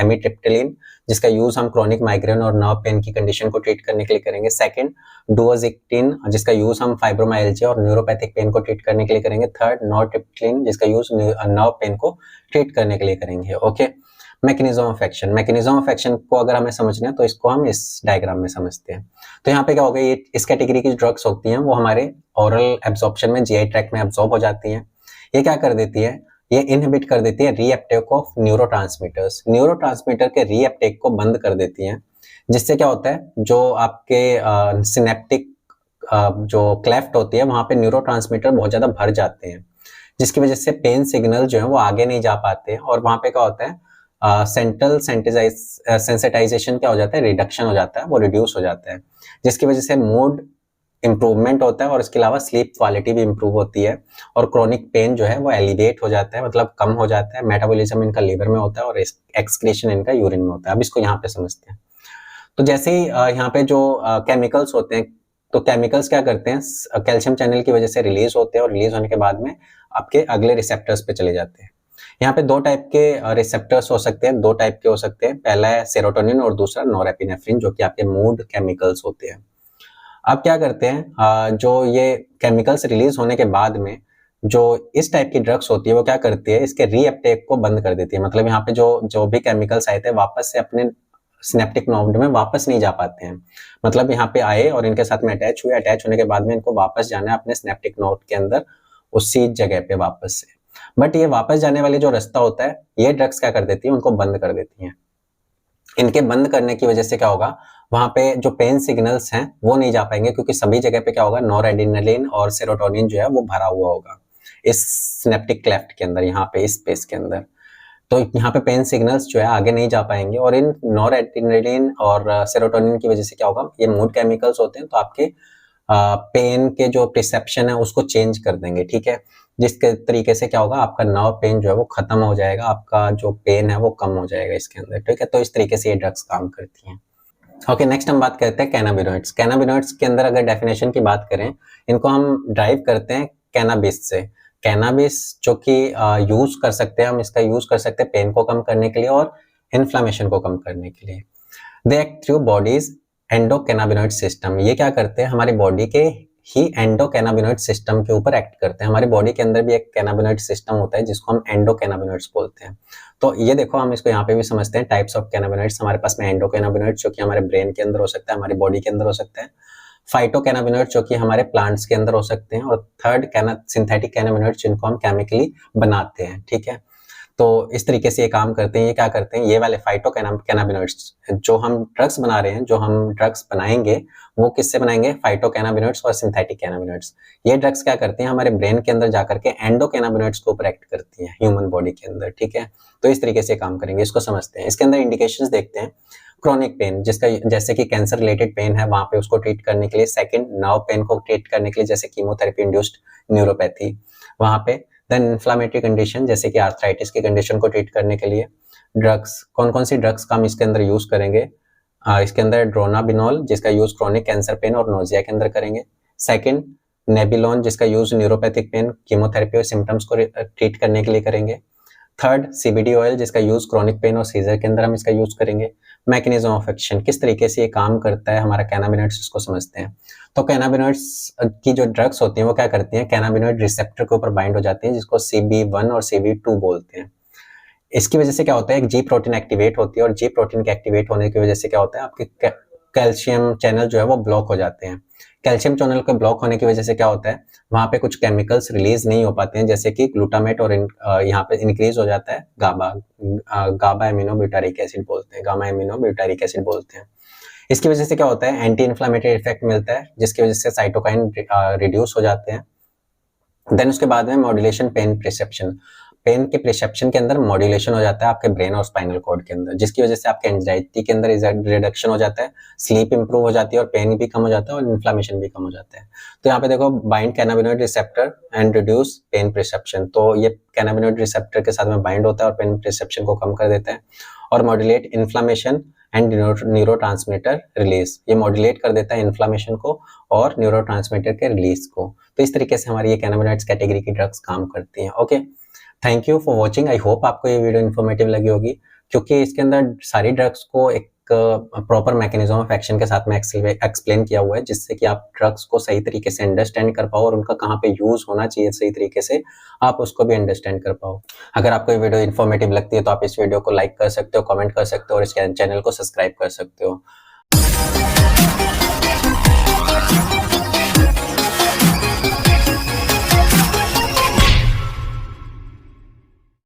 एमिट्रिप्टिलिन, जिसका यूज हम क्रोनिक माइग्रेन और नर्व पेन की कंडीशन को ट्रीट करने के लिए करेंगे। सेकंड, डुओजिक्टिन, जिसका यूज हम फाइब्रोमाइल्जिया और न्यूरोपैथिक पेन को ट्रीट करने के लिए करेंगे। थर्ड, नॉरट्रिप्टिलिन, जिसका यूज नर्व पेन को ट्रीट करने के लिए करेंगे। Okay, mechanism of action, mechanism of action को अगर हमें समझना है तो इसको हम इस डायग्राम में समझते हैं। तो यहाँ पे क्या होगा, ये इस कैटेगरी की ड्रग्स होती हैं वो हमारे ओरल एब्जॉर्प्शन में, जीआई ट्रैक्ट में एब्जॉर्ब हो जाती हैं। ये क्या कर देती है, ये इनहिबिट कर देती है रीअपटेक ऑफ न्यूरोट्रांसमीटर्स, न्यूरोट्रांसमीटर के रीअपटेक को बंद कर देती हैं, जिससे क्या होता है, जो आपके सिनेप्टिक जो क्लेफ्ट होती है वहां पे न्यूरोट्रांसमीटर बहुत ज्यादा भर जाते हैं, जिसकी वजह से पेन सिग्नल जो है वो आगे नहीं जा पाते हैं, और वहां पे क्या होता है, सेंट्रल सेंसिटाइजेशन क्या हो जाता है, रिडक्शन हो जाता है, वो रिड्यूस हो जाता है, जिसकी वजह से मूड इंप्रूवमेंट होता है और इसके अलावा स्लीप क्वालिटी भी इंप्रूव होती है, और क्रोनिक पेन जो है वो एलिवेट हो जाता है, मतलब कम हो जाता है। मेटाबॉलिज्म इनका लीवर में होता है और एक्सक्रीशन इनका यूरिन में होता है। अब इसको यहाँ पे समझते हैं। तो जैसे ही यहाँ पे जो केमिकल्स होते हैं, तो केमिकल्स क्या करते हैं, कैल्शियम चैनल की वजह से रिलीज होते हैं, और रिलीज होने के बाद में आपके अगले रिसेप्टर्स पे चले जाते हैं। यहाँ पे दो टाइप के रिसेप्टर्स हो सकते हैं, दो टाइप के हो सकते हैं। पहला है सेरोटोनिन और दूसरा नॉरएपिनेफ्रिन, जो कि आपके मूड केमिकल्स होते हैं। अब क्या करते हैं, जो ये केमिकल्स रिलीज होने के बाद में जो इस टाइप की ड्रग्स होती है वो क्या करती है, इसके रीअपटेक को बंद कर देती है। मतलब यहाँ पे जो भी केमिकल्स आए थे वापस से अपने सिनेप्टिक नोड में वापस नहीं जा पाते हैं। मतलब यहाँ पे आए और इनके साथ में अटैच हुए, अटैच होने के बाद में इनको वापस जाना है अपने सिनेप्टिक नोड के अंदर, उसी जगह पे वापस से। बट ये वापस जाने वाले जो रास्ता होता है, ये ड्रग्स क्या कर देती है, उनको बंद कर देती हैं। इनके बंद करने की वजह से क्या होगा, वहां पे जो पेन सिग्नल्स हैं वो नहीं जा पाएंगे, क्योंकि सभी जगह पे क्या होगा, नॉरएड्रेनालिन और सेरोटोनिन जो है वो भरा हुआ होगा इस सिनेप्टिक क्लेफ्ट के अंदर, यहाँ पे इस स्पेस के अंदर। तो यहाँ पे पेन सिग्नल्स जो है आगे नहीं जा पाएंगे, और इन नॉरएड्रेनालिन और सेरोटोनिन की वजह से क्या होगा, ये मूड केमिकल्स होते हैं, तो आपके पेन के जो परसेप्शन है उसको चेंज कर देंगे, ठीक है। जिसके तरीके से क्या होगा, आपका नर्व पेन जो है वो खत्म हो जाएगा, आपका जो पेन है वो कम हो जाएगा इसके अंदर, ठीक है। तो इस तरीके से ये ड्रग्स काम करती हैं। ओके, नेक्स्ट हम बात करते हैं कैनाबिनॉइड्स। कैनाबिनॉइड्स के अंदर अगर डेफिनेशन की बात करें, इनको हम ड्राइव करते हैं कैनाबिस से। कैनाबिस जो कि यूज कर सकते हैं हम, इसका यूज कर सकते हैं पेन को कम करने के लिए और इन्फ्लेमेशन को कम करने के लिए। They act through bodies endocannabinoid system. ये क्या करते हैं, हमारी बॉडी के ही एंडोकैनाबिनॉइड सिस्टम के ऊपर एक्ट करते हैं। हमारी बॉडी के अंदर भी एक कैनाबिनॉइड सिस्टम होता है जिसको हम एंडोकैनाबिनॉइड्स बोलते हैं। तो ये देखो, हम इसको यहाँ पे भी समझते हैं, टाइप्स ऑफ कैनाबिनॉइड्स हमारे पास में एंडोकैनाबिनॉइड्स जो कि हमारे ब्रेन के अंदर हो सकता है, हमारी बॉडी के अंदर हो सकता है। फाइटोकैनाबिनॉइड्स जो कि हमारे प्लांट्स के अंदर हो सकते हैं, और थर्ड सिंथेटिक कैनाबिनॉइड्स जिनको हम केमिकली बनाते हैं, ठीक है। तो इस तरीके से ये काम करते हैं। ये क्या करते हैं, ये वाले फाइटोकैनाबिनॉइड्स जो हम ड्रग्स बना रहे हैं, जो हम ड्रग्स बनाएंगे वो किससे बनाएंगे, फाइटोकैनाबिनॉइड्स और सिंथेटिक कैनाबिनॉइड्स। ये ड्रग्स क्या करती हैं, हमारे ब्रेन के अंदर जाकर के एंडोकैनाबिनॉइड्स को ऊपर एक्ट करती हैं ह्यूमन बॉडी के अंदर, ठीक है। तो इस तरीके से काम करेंगे, इसको समझते हैं। इसके अंदर इंडिकेशंस देखते हैं। क्रोनिक पेन, जिसका जैसे कि कैंसर रिलेटेड पेन है, वहां पे उसको ट्रीट करने के लिए। सेकंड, नर्व पेन को ट्रीट करने के लिए, जैसे कीमोथेरेपी इंड्यूस्ड न्यूरोपैथी वहां पे। देन इन्फ्लामेटरी कंडीशन, जैसे कि आर्थराइटिस की कंडीशन को ट्रीट करने के लिए ड्रग्स, कौन कौन सी ड्रग्स का हम इसके अंदर यूज करेंगे, इसके अंदर ड्रोनाबिनॉल, जिसका यूज क्रोनिक कैंसर पेन और नोजिया के अंदर करेंगे। सेकंड, नेबिलोन, जिसका यूज न्यूरोपैथिक पेन, कीमोथेरेपी और सिम्टम्स को ट्रीट करने के लिए करेंगे। थर्ड, सीबीडी ऑयल, जिसका यूज क्रोनिक पेन और सीजर के अंदर हम इसका यूज करेंगे। मैकेनिज्म ऑफ एक्शन, किस तरीके से ये काम करता है हमारा कैनाबिनॉइड्स, इसको समझते हैं। तो कैनाबिनॉइड्स की जो ड्रग्स होती हैं वो क्या करती हैं, कैनाबिनॉइड रिसेप्टर के ऊपर बाइंड हो जाती हैं, जिसको CB1 और CB2 बोलते हैं। इसकी वजह से क्या होता है, एक जी प्रोटीन एक्टिवेट होती है, और जी प्रोटीन के एक्टिवेट होने की वजह से क्या होता है, आपके कैल्शियम चैनल जो है वो ब्लॉक हो जाते हैं। कैल्शियम चैनल के ब्लॉक होने की वजह से क्या होता है, वहां पे कुछ केमिकल्स रिलीज नहीं हो पाते हैं, जैसे कि ग्लूटामेट, और यहाँ पे इंक्रीज हो जाता है गाबा एमिनो ब्यूटारिक एसिड बोलते हैं, गामा एमिनो ब्यूटारिक एसिड बोलते हैं। इसकी वजह से क्या होता है, एंटी इन्फ्लामेटरी इफेक्ट मिलता है, जिसकी वजह से साइटोकाइन रिड्यूस हो जाते हैं। देन उसके बाद में मॉड्यूलेशन पेन परसेप्शन, पेन के प्रिसेप्शन के अंदर मॉड्यूलेशन हो जाता है आपके ब्रेन और स्पाइनल कॉर्ड के अंदर, जिसकी वजह से आपके एंजाइटी के अंदर रिडक्शन हो जाता है, स्लीप इंप्रूव हो जाती है और पेन भी कम हो जाता है और इन्फ्लामेशन भी कम हो जाता है। तो यहाँ पे देखो bind cannabinoid receptor and reduce pain perception, तो ये कैनाबिनॉइड रिसेप्टर के साथ में बाइंड होता है और पेन प्रिसेप्शन को कम कर देता है। और modulate inflammation and neurotransmitter release, ये मॉड्यूलेट कर देता है इन्फ्लामेशन को और न्यूरोट्रांसमीटर के रिलीज को। तो इस तरीके से हमारी ये कैनाबिनॉइड्स कैटेगरी की ड्रग्स काम करती हैं। Okay, thank you for watching. I hope आपको ये वीडियो इन्फॉर्मेटिव लगी होगी, क्योंकि इसके अंदर सारी ड्रग्स को एक प्रॉपर मैकेनिज्म ऑफ एक्शन के साथ में एक्सप्लेन किया हुआ है, जिससे कि आप ड्रग्स को सही तरीके से अंडरस्टैंड कर पाओ और उनका कहाँ पे यूज होना चाहिए सही तरीके से, आप उसको भी अंडरस्टैंड कर पाओ। अगर आपको ये वीडियो इन्फॉर्मेटिव लगती है तो आप इस वीडियो को लाइक कर सकते हो, कमेंट कर सकते हो और इस चैनल को सब्सक्राइब कर सकते हो।